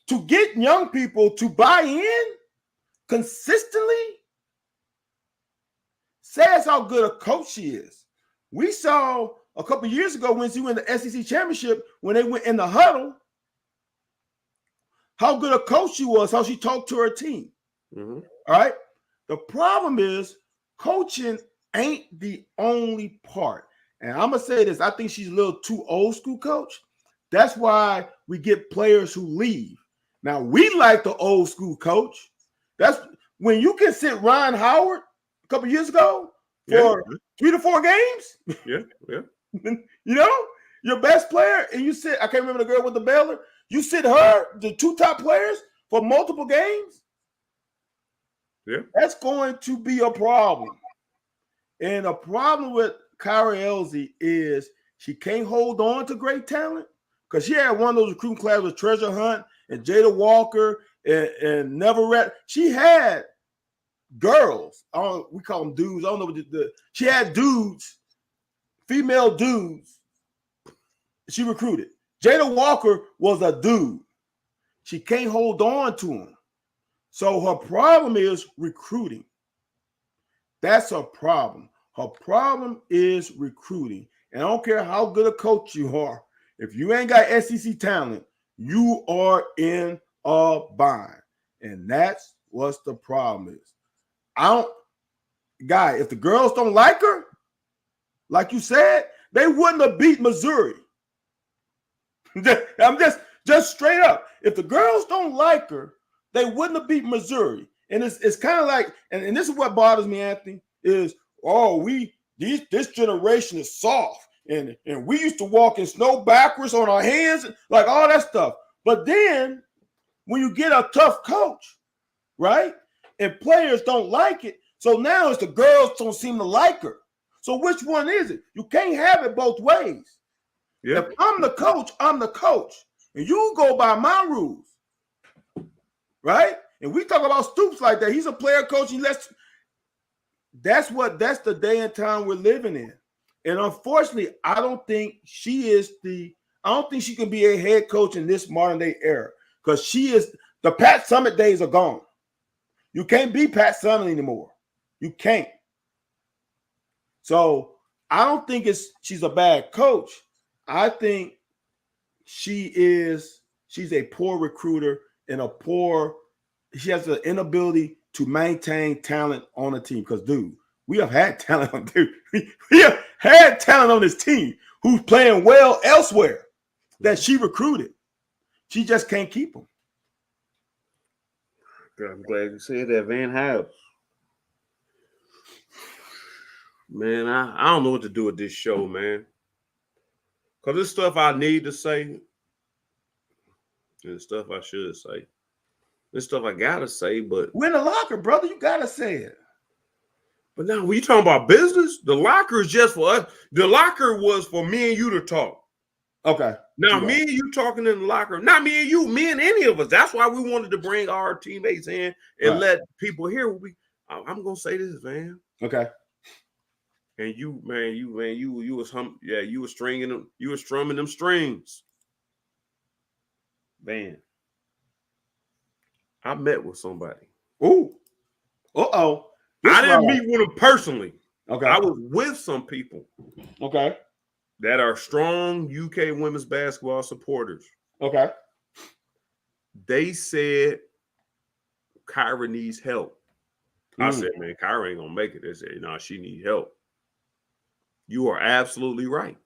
Speaker 2: To get young people to buy in consistently says how good a coach she is. We saw a couple years ago when she won the SEC championship, when they went in the huddle, how good a coach she was, how she talked to her team.
Speaker 1: Mm-hmm.
Speaker 2: All right. The problem is coaching ain't the only part. And I'm going to say this. I think she's a little too old school coach. That's why we get players who leave. Now, we like the old school coach. That's when you can sit Ryan Howard a couple years ago for 3 to 4 games.
Speaker 1: Yeah.
Speaker 2: You know, your best player, and you sit, I can't remember the girl with the Baylor. You sit her, the 2 top players, for multiple games.
Speaker 1: Yeah.
Speaker 2: That's going to be a problem. And a problem with Kyra Elsie is she can't hold on to great talent because she had one of those recruiting classes with Treasure Hunt and Jada Walker and Never Rat. She had girls. We call them dudes. I don't know what she had dudes, female dudes. She recruited. Jada Walker was a dude. She can't hold on to him. So her problem is recruiting. That's her problem. Her problem is recruiting. And I don't care how good a coach you are. If you ain't got SEC talent, you are in a bind. And that's what the problem is. If the girls don't like her, like you said, they wouldn't have beat Missouri. I'm just straight up. If the girls don't like her, they wouldn't have beat Missouri. And it's kind of like, and this is what bothers me, Anthony, is, this generation is soft. And we used to walk in snow backwards on our hands, like all that stuff. But then when you get a tough coach, right, and players don't like it, so now it's the girls don't seem to like her. So which one is it? You can't have it both ways. Yeah. If I'm the coach, I'm the coach. And you go by my rules. Right? And we talk about Stoops like that. He's a player coach. That's the day and time we're living in. And unfortunately, I don't think she can be a head coach in this modern day era because the Pat Summitt days are gone. You can't be Pat Summitt anymore. You can't. So I don't think she's a bad coach. I think she's a poor recruiter and she has the inability to maintain talent on a team. Because, dude, we have had talent on we have had talent on this team who's playing well elsewhere that she recruited. She just can't keep him.
Speaker 1: I'm glad you said that, Van House. Man, I don't know what to do with this show, man. Because this stuff I need to say, and stuff I should say. This stuff I gotta say, but
Speaker 2: We're in the locker, brother. You gotta say it.
Speaker 1: But now, when you talking about business, the locker is just for us. The locker was for me and you to talk.
Speaker 2: Okay.
Speaker 1: Now, me and you talking in the locker, not me and you, me and any of us. That's why we wanted to bring our teammates in and let people hear what I'm gonna say this, man.
Speaker 2: Okay.
Speaker 1: And you was stringing them, you were strumming them strings. Man, I met with somebody.
Speaker 2: Ooh. Uh-oh.
Speaker 1: I didn't meet with them personally.
Speaker 2: Okay.
Speaker 1: I was with some people.
Speaker 2: Okay.
Speaker 1: That are strong UK women's basketball supporters.
Speaker 2: Okay.
Speaker 1: They said Kyra needs help. I said, man, Kyra ain't gonna make it. They said, no, she needs help. You are absolutely right.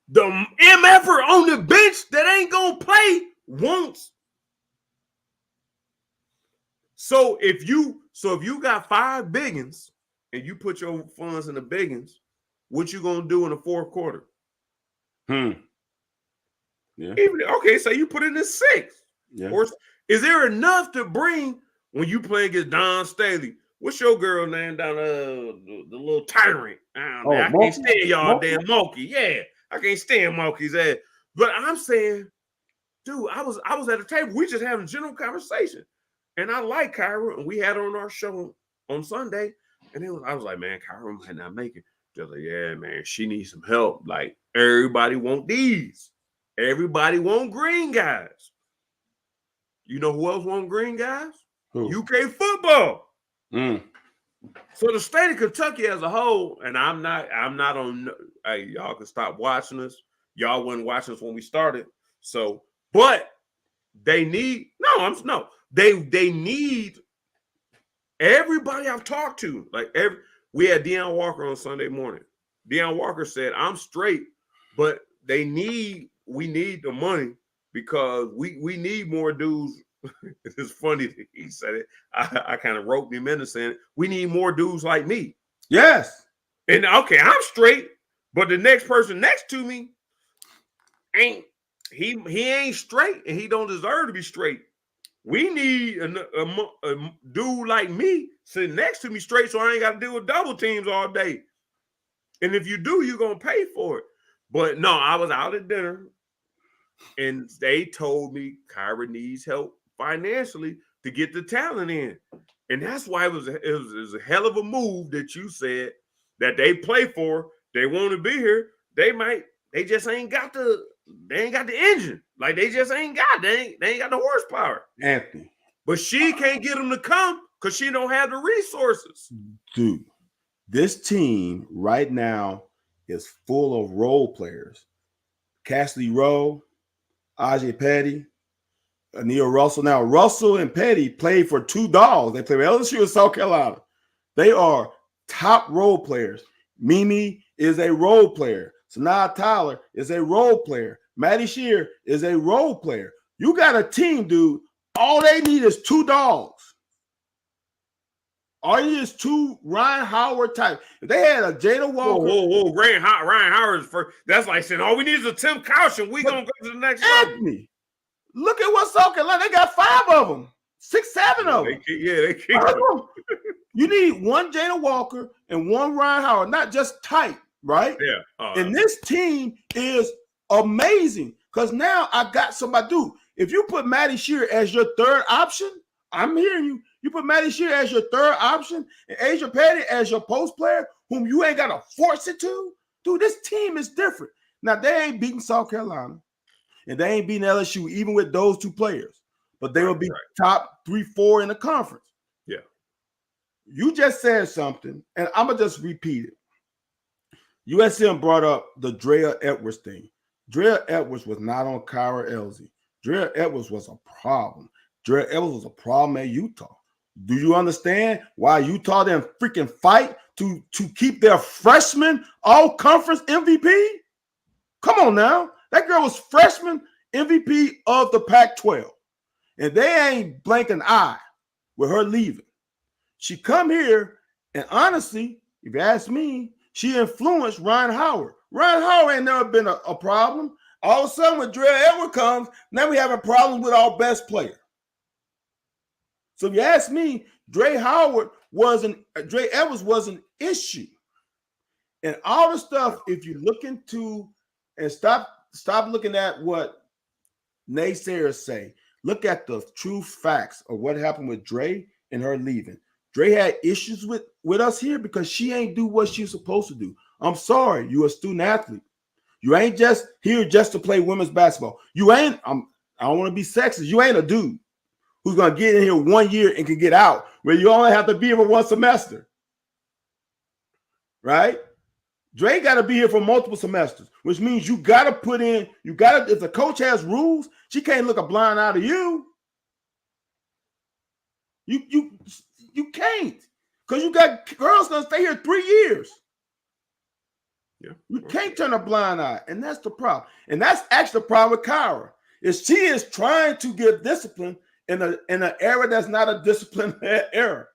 Speaker 1: The MF'er on the bench that ain't gonna play once. So if you got 5 biggins and you put your funds in the biggins, what you gonna do in the fourth quarter?
Speaker 2: Yeah.
Speaker 1: Okay, so you put it in 6.
Speaker 2: Yeah.
Speaker 1: Or is there enough to bring when you play against Don Staley? What's your girl name down the little tyrant? I can't stand y'all damn monkey. Yeah, I can't stand monkey's ass. But I'm saying, dude, I was at the table. We just having a general conversation. And I like Kyra, and we had her on our show on Sunday. And I was like, man, Kyra might not make it. Just like, yeah, man, she needs some help. Like, everybody want these. Everybody want green guys. You know who else want green guys?
Speaker 2: Who?
Speaker 1: UK football. So the state of Kentucky as a whole, and I'm not on. Hey, y'all can stop watching us. Y'all wasn't watching us when we started. So, but they need they need everybody I've talked to. Like we had Deion Walker on Sunday morning. Deion Walker said, "I'm straight, but we need the money because we need more dudes." It's funny that he said it. I kind of roped him into saying it. We need more dudes like me.
Speaker 2: Yes.
Speaker 1: And okay, I'm straight, but the next person next to me ain't straight, and he don't deserve to be straight. We need a dude like me sitting next to me straight, so I ain't got to deal with double teams all day. And if you do, you're gonna pay for it. But no, I was out at dinner, and they told me Kyra needs help financially to get the talent in. And that's why it was a hell of a move that you said that they play for. They want to be here. They just ain't got the engine. Like they just ain't got, they ain't got the horsepower.
Speaker 2: Anthony.
Speaker 1: But she can't get them to come because she don't have the resources.
Speaker 2: Dude, this team right now is full of role players. Cassidy Rowe, Ajay Petty, Neil Russell. Now, Russell and Petty played for 2 dogs. They play for LSU and South Carolina. They are top role players. Mimi is a role player. Sanaa Tyler is a role player. Maddie Shear is a role player. You got a team, dude. All they need is 2 dogs. All you need is 2 Ryan Howard type. If they had a Jada Walker.
Speaker 1: Whoa. Ryan Howard is first. That's like saying all we need is a Tim Couch and we gonna go to the next level.
Speaker 2: Look at what South Carolina. They got 5 of them, 6, 7 of them.
Speaker 1: They keep.
Speaker 2: You need 1 Jada Walker and 1 Ryan Howard, not just tight, right?
Speaker 1: Yeah.
Speaker 2: And this team is amazing because now I got somebody. Dude, if you put Maddie Shear as your 3rd option, I'm hearing you. You put Maddie Shear as your 3rd option and Asia Petty as your post player, whom you ain't got to force it to. Dude, this team is different. Now, they ain't beating South Carolina. And they ain't beating LSU, even with those 2 players. But they will be top 3, 4 in the conference.
Speaker 1: Yeah.
Speaker 2: You just said something, and I'm going to just repeat it. USM brought up the Drea Edwards thing. Drea Edwards was not on Kyra Elzy. Drea Edwards was a problem. Drea Edwards was a problem at Utah. Do you understand why Utah didn't freaking fight to keep their freshman all-conference MVP? Come on now. That girl was freshman MVP of the Pac-12. And they ain't blinked an eye with her leaving. She come here, and honestly, if you ask me, she influenced Ryan Howard. Ryan Howard ain't never been a problem. All of a sudden, when Dre Edwards comes, now we have a problem with our best player. So if you ask me, Dre Edwards was an issue. And all the stuff, if you look into and stop looking at what naysayers say, look at the true facts of what happened with Dre and her leaving. Dre had issues with us here because she ain't do what she was supposed to do. I'm sorry, you a student athlete. You ain't just here just to play women's basketball. You ain't, I don't want to be sexist. You ain't a dude who's going to get in here 1 year and can get out, where you only have to be here for one semester. Right? Dre got to be here for multiple semesters, which means you got to put in, if the coach has rules, she can't look a blind eye to you. You can't, because you got girls going to stay here 3 years.
Speaker 1: Yeah.
Speaker 2: You can't turn a blind eye, and that's the problem. And that's actually the problem with Kyra, is she is trying to give discipline in an era that's not a disciplined era.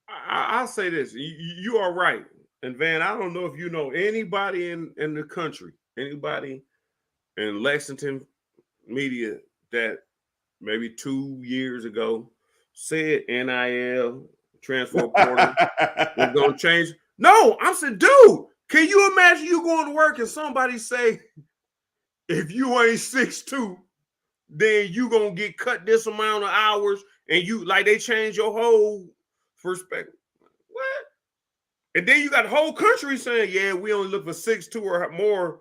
Speaker 1: I'll say this. You are right. And Van, I don't know if you know anybody in the country, anybody in Lexington media that maybe 2 years ago said NIL transfer portal was going to change. No, I said, dude, can you imagine you going to work and somebody say, if you ain't 6'2", then you going to get cut this amount of hours, and you, like, they change your whole perspective. What? And then you got the whole country saying, yeah, we only look for 6'2" or more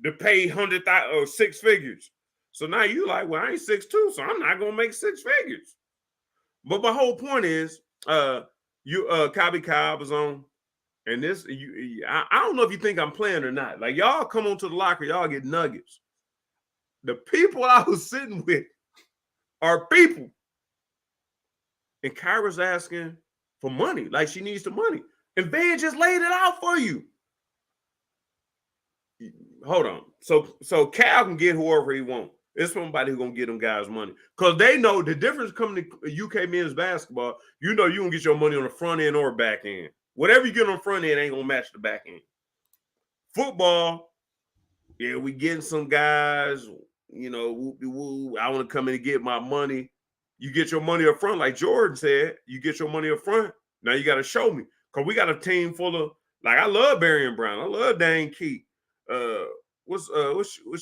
Speaker 1: to pay 100,000 or 6 figures. So now you like, well, I ain't 6'2", so I'm not going to make 6 figures. But my whole point is, Cobby Cobb is on. And this, I don't know if you think I'm playing or not. Like, y'all come onto the locker, y'all get nuggets. The people I was sitting with are people. And Kyra's asking for money, like she needs the money. And Van just laid it out for you. Hold on. So Cal can get whoever he wants. It's somebody who's going to get them guys money. Because they know the difference coming to UK men's basketball, you know you're going to get your money on the front end or back end. Whatever you get on the front end ain't going to match the back end. Football, yeah, we getting some guys, you know, whoop-de-woo, I want to come in and get my money. You get your money up front, like Jordan said, you get your money up front. Now you got to show me. Because we got a team full of, like, I love Barry Brown. I love Dane Key. What's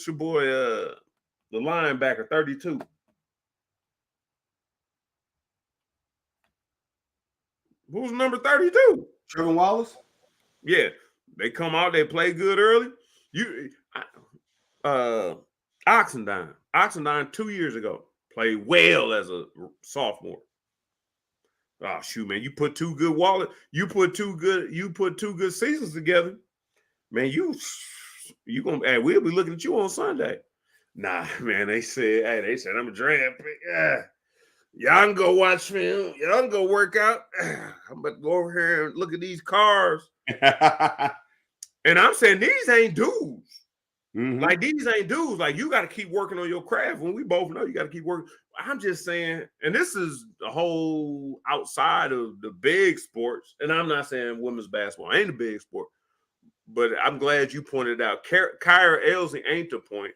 Speaker 1: your boy, the linebacker, 32? Who's number 32?
Speaker 2: Trevor Wallace?
Speaker 1: Yeah. They come out, they play good early. Oxendine 2 years ago played well as a sophomore. Oh shoot, man! You put two good seasons together, man. You gonna? Hey, we'll be looking at you on Sunday. Nah, man. They said I'm a draft pick. Y'all can go watch film. Y'all can go work out. I'm about to go over here and look at these cars. And I'm saying these ain't dudes. Mm-hmm. Like, these ain't dudes. Like, you got to keep working on your craft. When we both know you got to keep working. I'm just saying, and this is the whole outside of the big sports. And I'm not saying women's basketball ain't a big sport, but I'm glad you pointed out. Kyra Elsie ain't the point.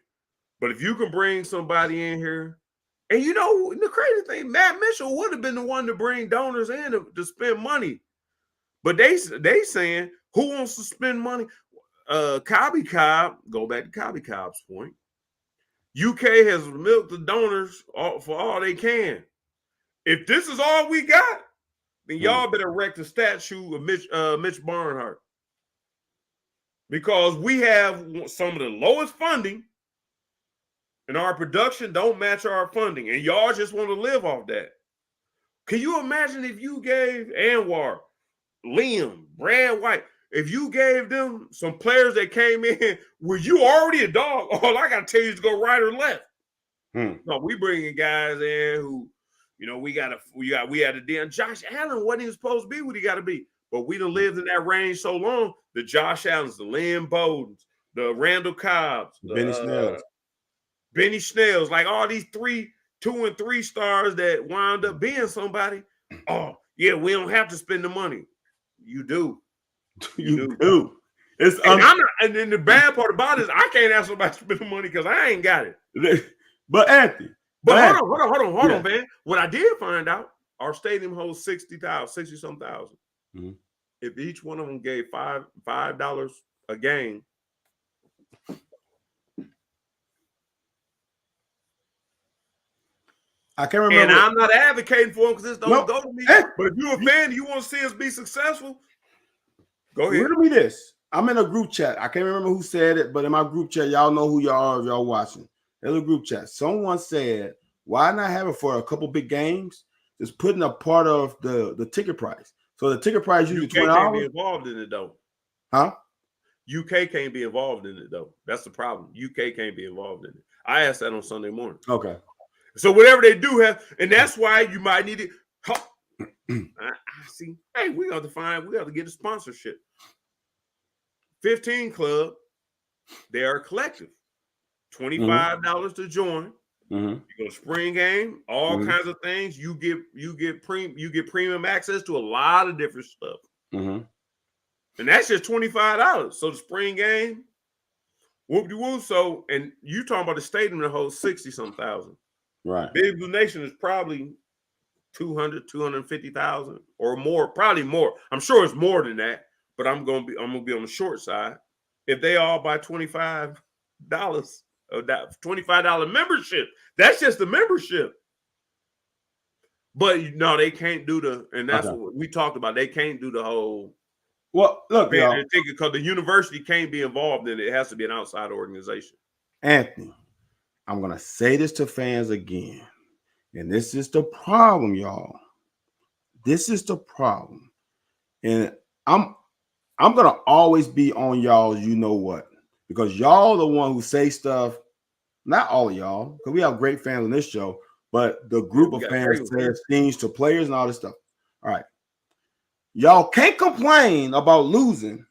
Speaker 1: But if you can bring somebody in here, and you know, the crazy thing, Matt Mitchell would have been the one to bring donors in to spend money. But they saying, who wants to spend money? Cobby Cobb, go back to Cobby Cobb's point. UK has milked the donors for all they can. If this is all we got, then y'all better erect a statue of Mitch Barnhart. Because we have some of the lowest funding, and our production don't match our funding, and y'all just want to live off that. Can you imagine if you gave Anwar, Liam, Brad White, if you gave them some players that came in, were you already a dog? All I got to tell you is to go right or left. No, we bringing guys in who, you know, we had a damn Josh Allen wasn't even supposed to be what he got to be. But we done lived in that range so long. The Josh Allens, the Lynn Bowdens, the Randall Cobbs,
Speaker 2: Benny Snells.
Speaker 1: Benny Snells, like all these 2 and 3 stars that wound up being somebody. Oh, yeah, we don't have to spend the money. You do.
Speaker 2: You do. It's
Speaker 1: and then the bad part about it is I can't ask somebody to spend the money because I ain't got it.
Speaker 2: But Anthony.
Speaker 1: Hold on, man. What I did find out, our stadium holds 60-some thousand.
Speaker 2: Mm-hmm.
Speaker 1: If each one of them gave $5 a game,
Speaker 2: I can't remember.
Speaker 1: And I'm not advocating for them because this don't go to me. But if you're a fan, you want to see us be successful, go ahead.
Speaker 2: Riddle me this. I'm in a group chat. I can't remember who said it, but in my group chat, y'all know who y'all are if y'all watching. There's a group chat. Someone said, why not have it for a couple big games? Just putting a part of the ticket price. So the ticket price usually $20.
Speaker 1: UK can't be involved in it, though.
Speaker 2: Huh?
Speaker 1: UK can't be involved in it, though. That's the problem. UK can't be involved in it. I asked that on Sunday morning.
Speaker 2: Okay.
Speaker 1: So whatever they do have, and that's why you might need it. I see. Hey, we got to get a sponsorship. 15 Club, they are a collective. $25 to join.
Speaker 2: Mm-hmm.
Speaker 1: You go to spring game, all kinds of things. You get premium access to a lot of different stuff.
Speaker 2: Mm-hmm.
Speaker 1: And that's just $25. So the spring game, whoop-de-whoop. So, and you talking about the stadium that holds 60-some thousand.
Speaker 2: Right.
Speaker 1: Big Blue Nation is probably 200, 250,000 or more, probably more. I'm sure it's more than that, but I'm gonna be on the short side. If they all buy $25 of that $25 membership, that's just the membership. But no, they can't do and that's what we talked about. They can't do the whole.
Speaker 2: Well, look, y'all,
Speaker 1: because the university can't be involved in it. It has to be an outside organization.
Speaker 2: Anthony, I'm gonna say this to fans again, and this is the problem, y'all. This is the problem, and I'm gonna always be on y'all. You know what? Because y'all the one who say stuff. Not all of y'all, because we have great fans on this show, but the group of fans says things to players and all this stuff. All right. Y'all can't complain about losing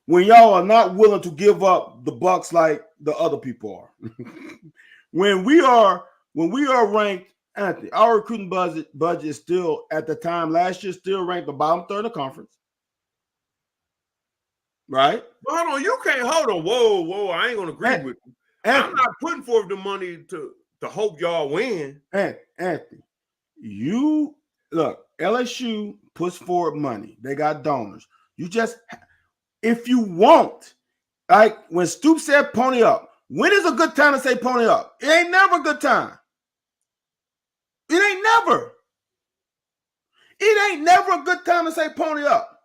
Speaker 2: when y'all are not willing to give up the bucks like the other people are. when we are ranked, Anthony, our recruiting budget is still at the time last year still ranked the bottom third of the conference. Right?
Speaker 1: But hold on, you can't hold on. Whoa, I ain't gonna agree with you. I'm not putting forth the money to hope y'all win.
Speaker 2: Anthony, you look, LSU puts forward money. They got donors. You just, if you want, like when Stoops said pony up, when is a good time to say pony up? It ain't never a good time. It ain't never. It ain't never a good time to say pony up.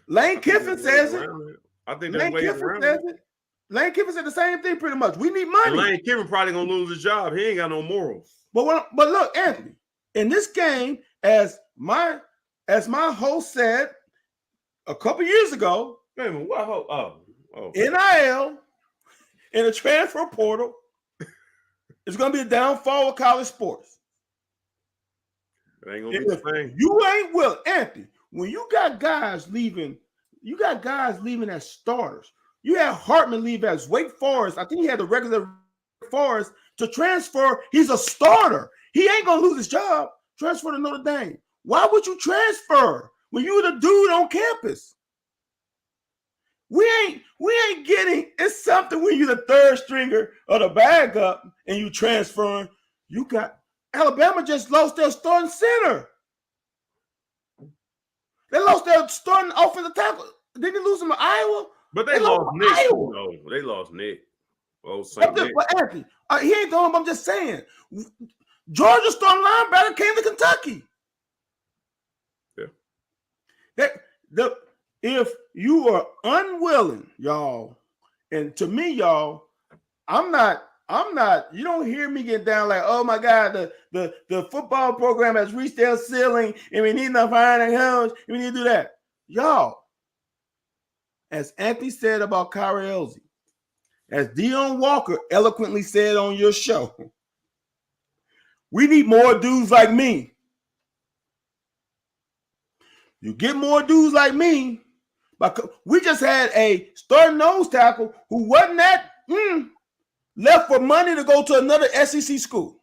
Speaker 2: Lane Kiffin says it.
Speaker 1: I think
Speaker 2: Lane Kiffin says it. Lane Kiffin said the same thing pretty much. We need money.
Speaker 1: And Lane Kiffin probably gonna lose his job. He ain't got no morals.
Speaker 2: But look, Anthony, in this game, as my host said a couple years ago,
Speaker 1: wait a minute, what host? Oh.
Speaker 2: NIL in the transfer portal is gonna be a downfall of college sports.
Speaker 1: It ain't gonna be the same.
Speaker 2: You ain't willing, Anthony. When you got guys leaving as starters. You had Hartman leave as Wake Forest. I think he had the regular Forest to transfer. He's a starter. He ain't gonna lose his job. Transfer to Notre Dame. Why would you transfer when you the dude on campus? We ain't getting. It's something when you're the third stringer or the backup and you transferring. You got Alabama just lost their starting center. They lost their starting offensive tackle. Didn't they lose him to Iowa?
Speaker 1: But they lost Nick. No, they lost Nick. Oh, Nick.
Speaker 2: But Anthony, he ain't the one. I'm just saying. Georgia starting linebacker came to Kentucky.
Speaker 1: Yeah.
Speaker 2: If you are unwilling, y'all, and to me, y'all, I'm not. You don't hear me get down like, oh my God, the football program has reached their ceiling, and we need enough iron and helms, and we need to do that, y'all. As Anthony said about Kyrie Elzy, as Dion Walker eloquently said on your show, we need more dudes like me. You get more dudes like me. But we just had a starting nose tackle who wasn't that left for money to go to another SEC school.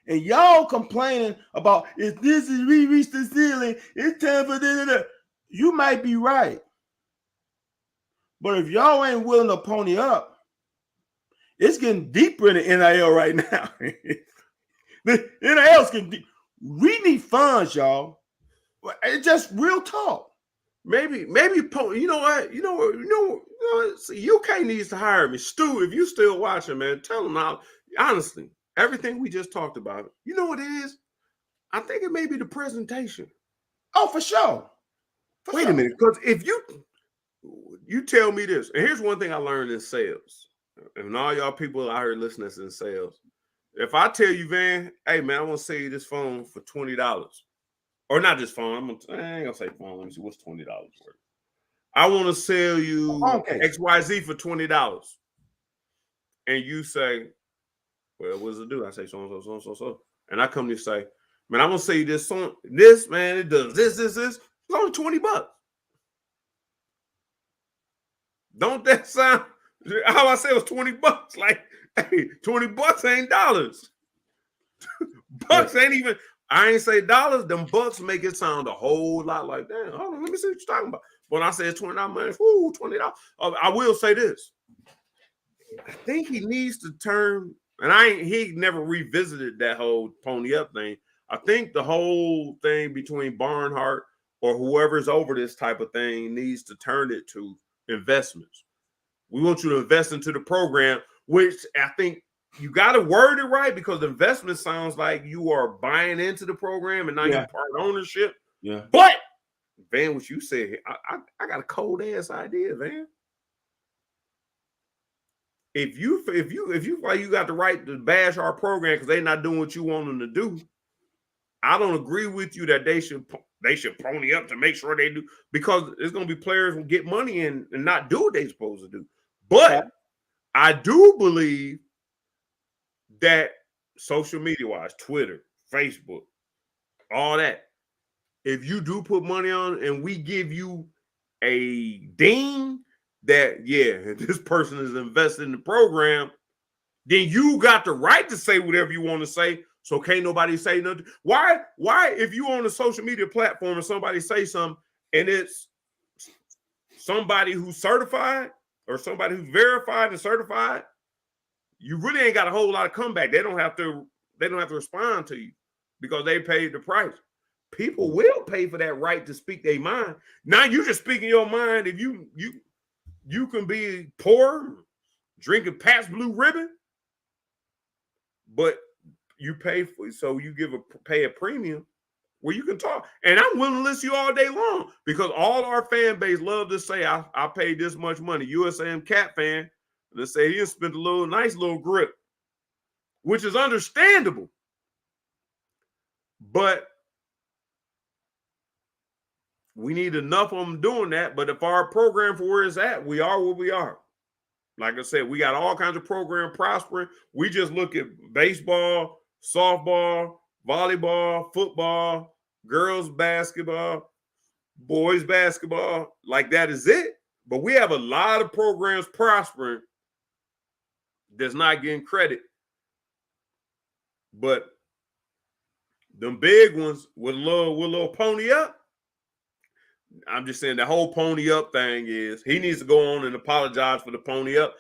Speaker 2: And y'all complaining about if this is we reached the ceiling, it's time for this. You might be right. But if y'all ain't willing to pony up, it's getting deeper in the NIL right now. The NIL's getting deep. We need funds, y'all. It's just real talk.
Speaker 1: Maybe, you know what? See, UK needs to hire me. Stu, if you still watching, man, tell them now. Honestly, everything we just talked about, you know what it is? I think it may be the presentation.
Speaker 2: Oh, for sure.
Speaker 1: Wait a minute, because if you tell me this, and here's one thing I learned in sales, and all y'all people out here listening in sales, if I tell you, Van, hey man, I want to sell you this phone for $20. Or not just phone. I ain't gonna say phone. Let me see what's $20 worth. I want to sell you XYZ for $20. And you say, well, what does it do? I say so. And I come to you and say, man, I'm gonna sell you this song. This, man, it does this. It's only $20. Don't that sound how I say it was $20? Like, hey, $20 ain't dollars. Bucks ain't even. I ain't say dollars. Them bucks make it sound a whole lot like that. Hold on, let me see what you're talking about. When I say $20 money, $20. I will say this. I think he needs to turn, and he never revisited that whole pony up thing. I think the whole thing between Barnhart or whoever's over this type of thing needs to turn it to investments. We want you to invest into the program, which I think you got to word it right, because the investment sounds like you are buying into the program and now you're part ownership.
Speaker 2: Yeah.
Speaker 1: But Van, what you said, I got a cold ass idea, Van. If you like you got the right to bash our program because they're not doing what you want them to do, I don't agree with you that they should pony up to make sure they do, because there's going to be players who get money in and not do what they're supposed to do. But I do believe that social media wise, Twitter, Facebook, all that, if you do put money on and we give you a ding that, this person is invested in the program, then you got the right to say whatever you want to say. So can't nobody say nothing. Why if you on a social media platform and somebody say something and it's somebody who's certified or somebody who's verified and certified, you really ain't got a whole lot of comeback. They don't have to respond to you because they paid the price. People will pay for that right to speak their mind. Now you just speaking your mind. If you can be poor, drinking Pabst Blue Ribbon, but you pay for, so you pay a premium where you can talk. And I'm willing to listen to you all day long, because all our fan base love to say, I paid this much money. USAM Cat fan, let's say he spent a nice little grip, which is understandable. But we need enough of them doing that. But if our program for where it's at, we are where we are. Like I said, we got all kinds of programs prospering. We just look at baseball, softball, volleyball, football, girls basketball, boys basketball. Like that is it. But we have a lot of programs prospering that's not getting credit. But them big ones with a little pony up, I'm just saying the whole pony up thing is he needs to go on and apologize for the pony up.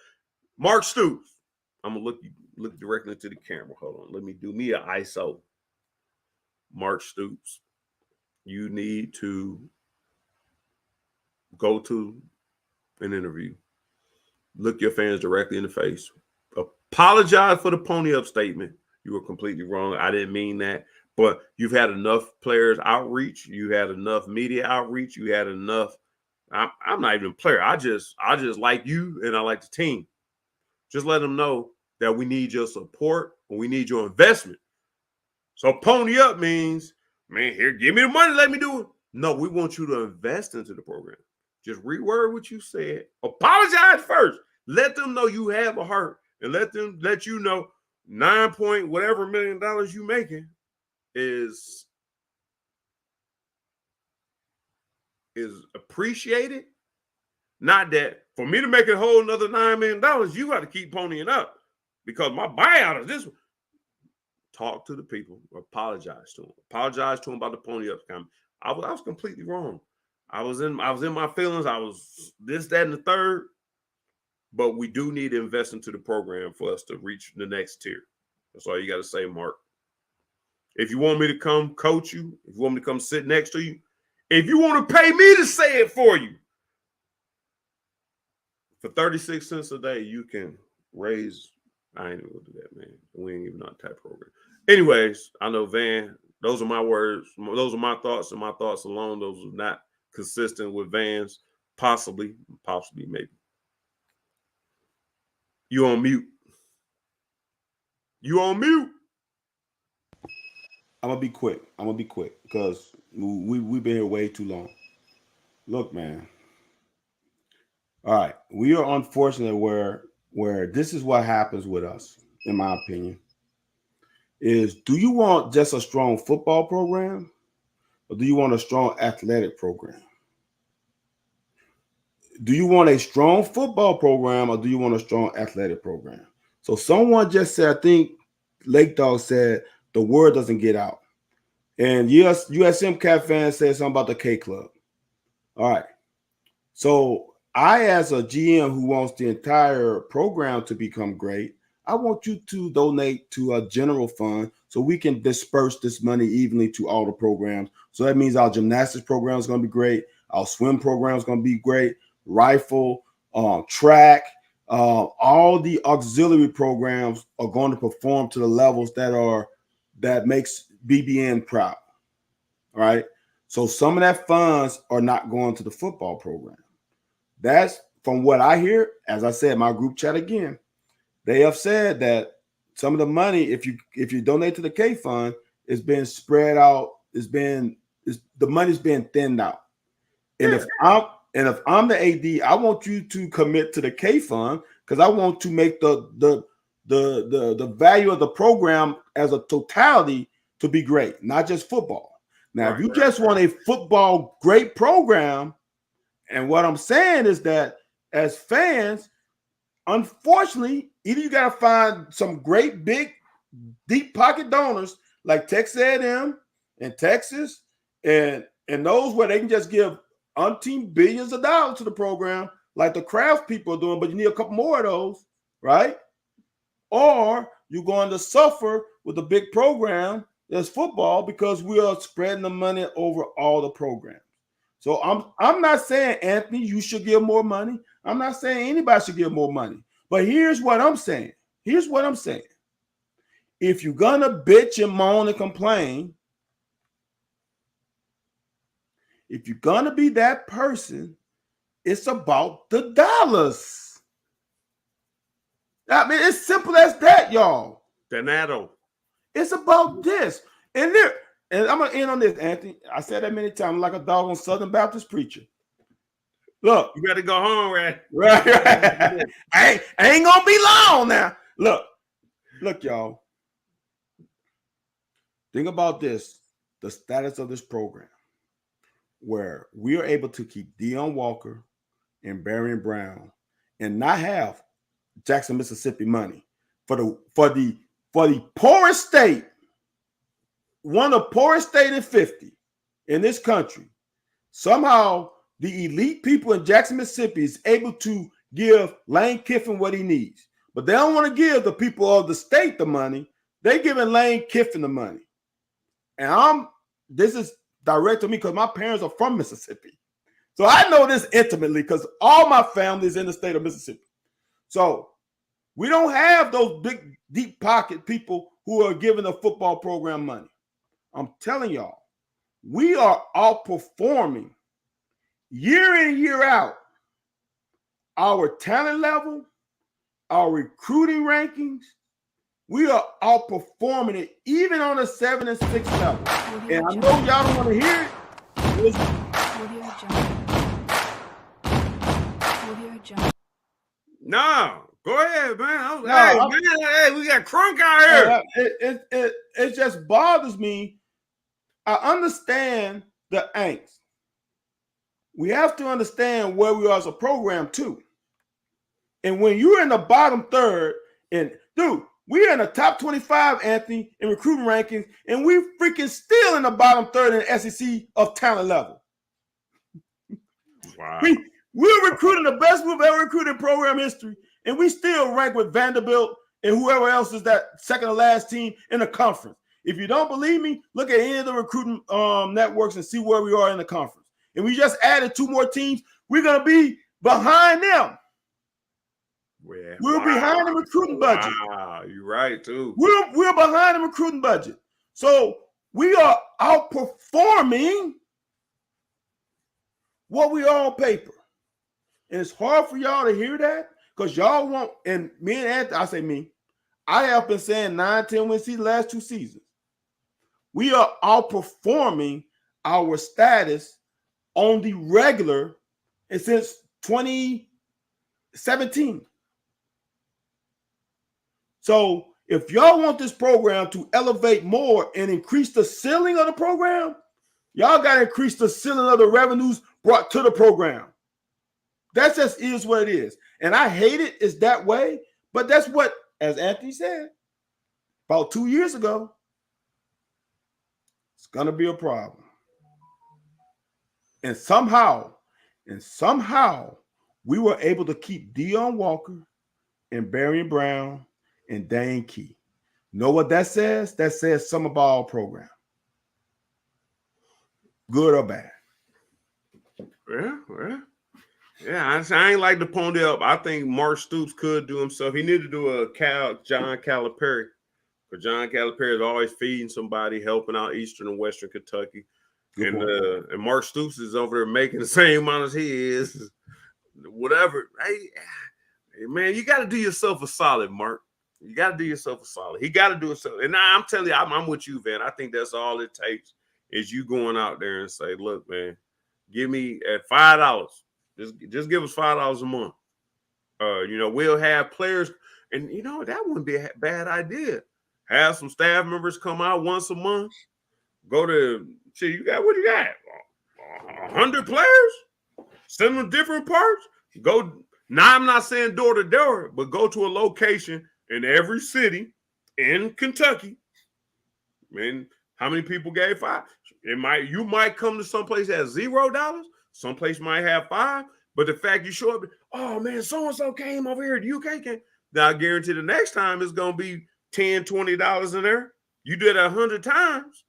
Speaker 1: Mark Stoops, I'm gonna look directly into the camera. Hold on, let me do me an ISO. Mark Stoops, you need to go to an interview, look your fans directly in the face, apologize for the pony up statement. You were completely wrong. I didn't mean that. But you've had enough players outreach. You had enough media outreach. You had enough. I'm not even a player. I just like you and I like the team. Just let them know that we need your support and we need your investment. So pony up means, man, here, give me the money. Let me do it. No, we want you to invest into the program. Just reword what you said. Apologize first. Let them know you have a heart, and let you know $9 whatever million you making is is appreciated. Not that for me to make a whole another $9 million, you got to keep ponying up because my buyout is this one. Talk to the people, apologize to them about the pony up comment. I was completely wrong. I was in my feelings. I was this, that, and the third. But we do need to invest into the program for us to reach the next tier. That's all you got to say, Mark. If you want me to come coach you, if you want me to come sit next to you, if you want to pay me to say it for you, for 36 cents a day, you can raise. I ain't even gonna do that, man. We ain't even on that program. Anyways, I know Van. Those are my words. Those are my thoughts, and my thoughts alone. Those are not consistent with Van's. Possibly, maybe. You on mute. You on mute.
Speaker 2: I'm gonna be quick because we've been here way too long. Look, man. All right, we are unfortunate where this is what happens with us, in my opinion. Is do you want just a strong football program, or do you want a strong athletic program? Do you want a strong football program, or do you want a strong athletic program? So someone just said, I think Lake Dog said, the word doesn't get out. And yes, USM Cat fans said something about the K Club. All right. So I, as a GM who wants the entire program to become great, I want you to donate to a general fund so we can disperse this money evenly to all the programs. So that means our gymnastics program is going to be great. Our swim program is going to be great. Rifle, track, all the auxiliary programs are going to perform to the levels that makes BBN proud. All right. So some of that funds are not going to the football program. That's from what I hear. As I said, my group chat again, they have said that some of the money, if you donate to the K Fund, is being spread out. The money's being thinned out. And if I'm the AD, I want you to commit to the K Fund because I want to make the value of the program as a totality to be great, not just football. Now, if you just want a football great program, and what I'm saying is that as fans, unfortunately, either you got to find some great big deep pocket donors like Texas A&M and Texas and those where they can just give umpteen billions of dollars to the program like the Kraft people are doing, but you need a couple more of those, right? Or you're going to suffer with a big program that's football because we are spreading the money over all the programs. So I'm not saying, Anthony, you should give more money. I'm not saying anybody should give more money. But here's what I'm saying. If you're going to bitch and moan and complain, if you're going to be that person, it's about the dollars. I mean, it's simple as that, y'all.
Speaker 1: Donato.
Speaker 2: It's about this. And I'm going to end on this, Anthony. I said that many times like a dog on Southern Baptist preacher. Look.
Speaker 1: You got to go home, right?
Speaker 2: Right. I ain't going to be long now. Look, y'all. Think about this, the status of this program, where we are able to keep Dion Walker and Barry Brown and not have Jackson, Mississippi money for the poorest state, one of the poorest state in 50 in this country. Somehow the elite people in Jackson, Mississippi is able to give Lane Kiffin what he needs, but they don't want to give the people of the state the money. They're giving Lane Kiffin the money. And this is direct to me because my parents are from Mississippi. So I know this intimately because all my family is in the state of Mississippi. So we don't have those big, deep pocket people who are giving the football program money. I'm telling y'all, we are outperforming year in, year out our talent level, our recruiting rankings. We are outperforming it even on a 7 and 6 level. And I know y'all don't want to hear it.
Speaker 1: No, go ahead, man. Hey, we got Crunk out
Speaker 2: here. It just bothers me. I understand the angst. we have to understand where we are as a program too. And when you're in the bottom third, and dude, we're in the top 25, Anthony, in recruiting rankings, and we freaking still in the bottom third in the SEC of talent level.
Speaker 1: Wow.
Speaker 2: We're recruiting the best we've ever recruited in program history, and we still rank with Vanderbilt and whoever else is that second to last team in the conference. If you don't believe me, look at any of the recruiting networks and see where we are in the conference. And we just added 2 more teams. We're going to be behind them.
Speaker 1: Yeah.
Speaker 2: We're behind the recruiting budget.
Speaker 1: Wow, you're right too.
Speaker 2: We're behind the recruiting budget. So we are outperforming what we are on paper. And it's hard for y'all to hear that because y'all want, and me and Anthony, I say me, I have been saying 9-10 win season last 2 seasons. We are outperforming our status on the regular and since 2017. So if y'all want this program to elevate more and increase the ceiling of the program, y'all got to increase the ceiling of the revenues brought to the program. That just is what it is. And I hate it. It's that way. But that's what, as Anthony said, about 2 years ago, it's going to be a problem. And somehow, we were able to keep Dion Walker and Barry Brown and Dane Key. Know what that says? That says something about our program. Good or bad.
Speaker 1: Yeah, I ain't like to pony up. I think Mark Stoops could do himself. He needed to do a John Calipari. Because John Calipari is always feeding somebody, helping out Eastern and Western Kentucky. And Mark Stoops is over there making the same amount as he is. Whatever. Hey, man, you got to do yourself a solid, Mark. You got to do yourself a solid. He got to do it. And I'm telling you, I'm with you, Van. I think that's all it takes is you going out there and say, look, man, give me at $5. Just give us $5 a month. We'll have players, and that wouldn't be a bad idea. Have some staff members come out once a month. Go to what you got? 100 players? Send them different parts. Go. Now I'm not saying door to door, but go to a location in every city in Kentucky. Man, how many people gave $5? You might come to some place that has $0. Some place might have $5. But the fact you show up, oh man, so-and-so came over here. The UK came. Now I guarantee the next time it's gonna be $10, $20 in there. You did it 100 times.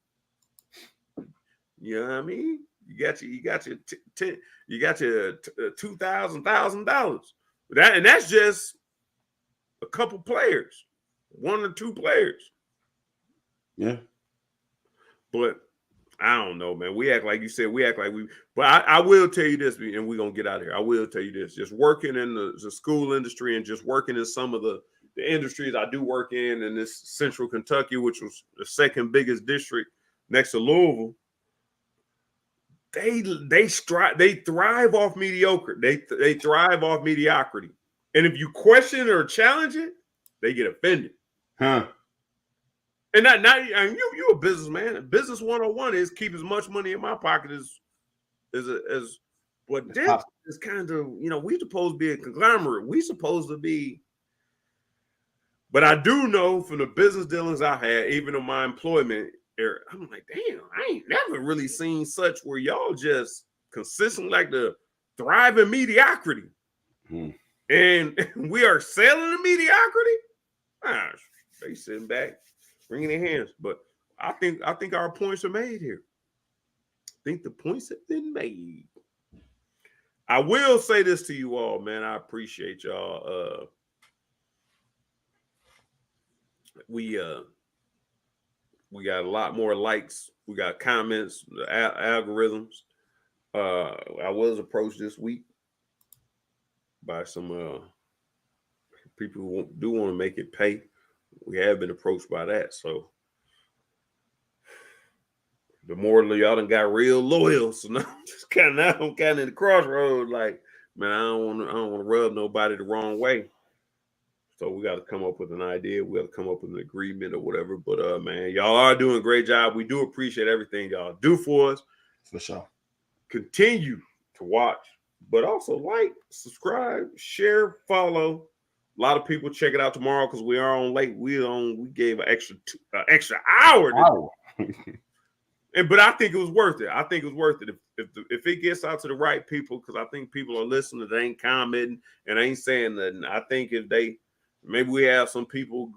Speaker 1: You know what I mean? You got your $2,000. And that's just a couple players, 1 or 2 players.
Speaker 2: Yeah.
Speaker 1: But I don't know, man. We act like you said, but I will tell you this, and we're going to get out of here. I will tell you this, just working in the school industry and just working in some of the industries I do work in this Central Kentucky, which was the second biggest district next to Louisville. They thrive off mediocre. They thrive off mediocrity. And if you question or challenge it, they get offended.
Speaker 2: Huh.
Speaker 1: And you a businessman. Business 101 is keep as much money in my pocket as what this is kind of, we supposed to be a conglomerate. We supposed to be. But I do know from the business dealings I had, even in my employment era, I'm like, damn, I ain't never really seen such where y'all just consistently like to thrive in mediocrity. And we are selling the mediocrity. They sitting back, wringing their hands. But I think our points are made here. I think the points have been made. I will say this to you all, man. I appreciate y'all. We got a lot more likes. We got comments, algorithms. I was approached this week by some people who do want to make it pay. We have been approached by that. So the more y'all done got real loyal. So now I'm kind of in the crossroads. Like, man, I don't want to rub nobody the wrong way. So we got to come up with an idea. We got to come up with an agreement or whatever. But man, y'all are doing a great job. We do appreciate everything y'all do for us.
Speaker 2: For sure.
Speaker 1: Continue to watch, but also like, subscribe, share, follow. A lot of people check it out tomorrow because we are on late. We gave an extra hour.
Speaker 2: Wow.
Speaker 1: But I think it was worth it. I think it was worth it if it gets out to the right people, because I think people are listening. They ain't commenting and ain't saying nothing. I think if maybe we have some people,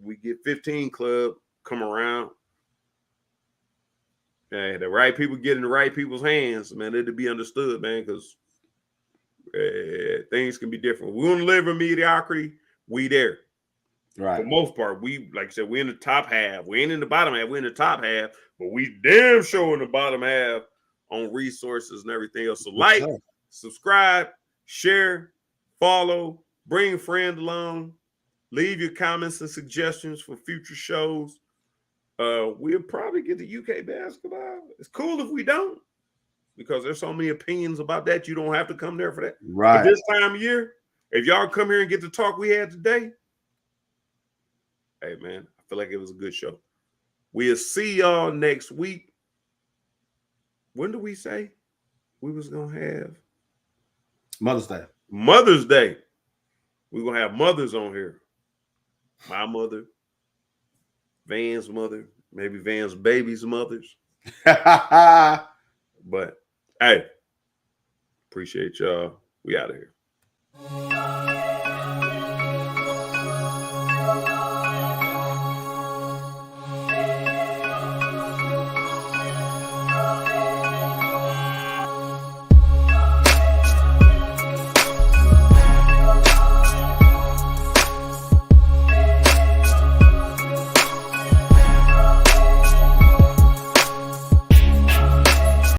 Speaker 1: we get 15 club come around. Hey, the right people get in the right people's hands, man. It'll be understood, man, because things can be different. We want to live in mediocrity. We there.
Speaker 2: Right.
Speaker 1: For the most part, we, like I said, we're in the top half. We ain't in the bottom half. We're in the top half, but we damn sure in the bottom half on resources and everything else. So like, subscribe, share, follow, bring a friend along, leave your comments and suggestions for future shows. We'll probably get the UK basketball. It's cool if we don't, because there's so many opinions about that. You don't have to come there for that.
Speaker 2: Right.
Speaker 1: But this time of year, if y'all come here and get the talk we had today, hey, man, I feel like it was a good show. We'll see y'all next week. When do we say we was going to have?
Speaker 2: Mother's Day.
Speaker 1: Mother's Day. We're going to have mothers on here. My mother, Van's mother, maybe Van's baby's mothers. But, hey, appreciate y'all. We out of here.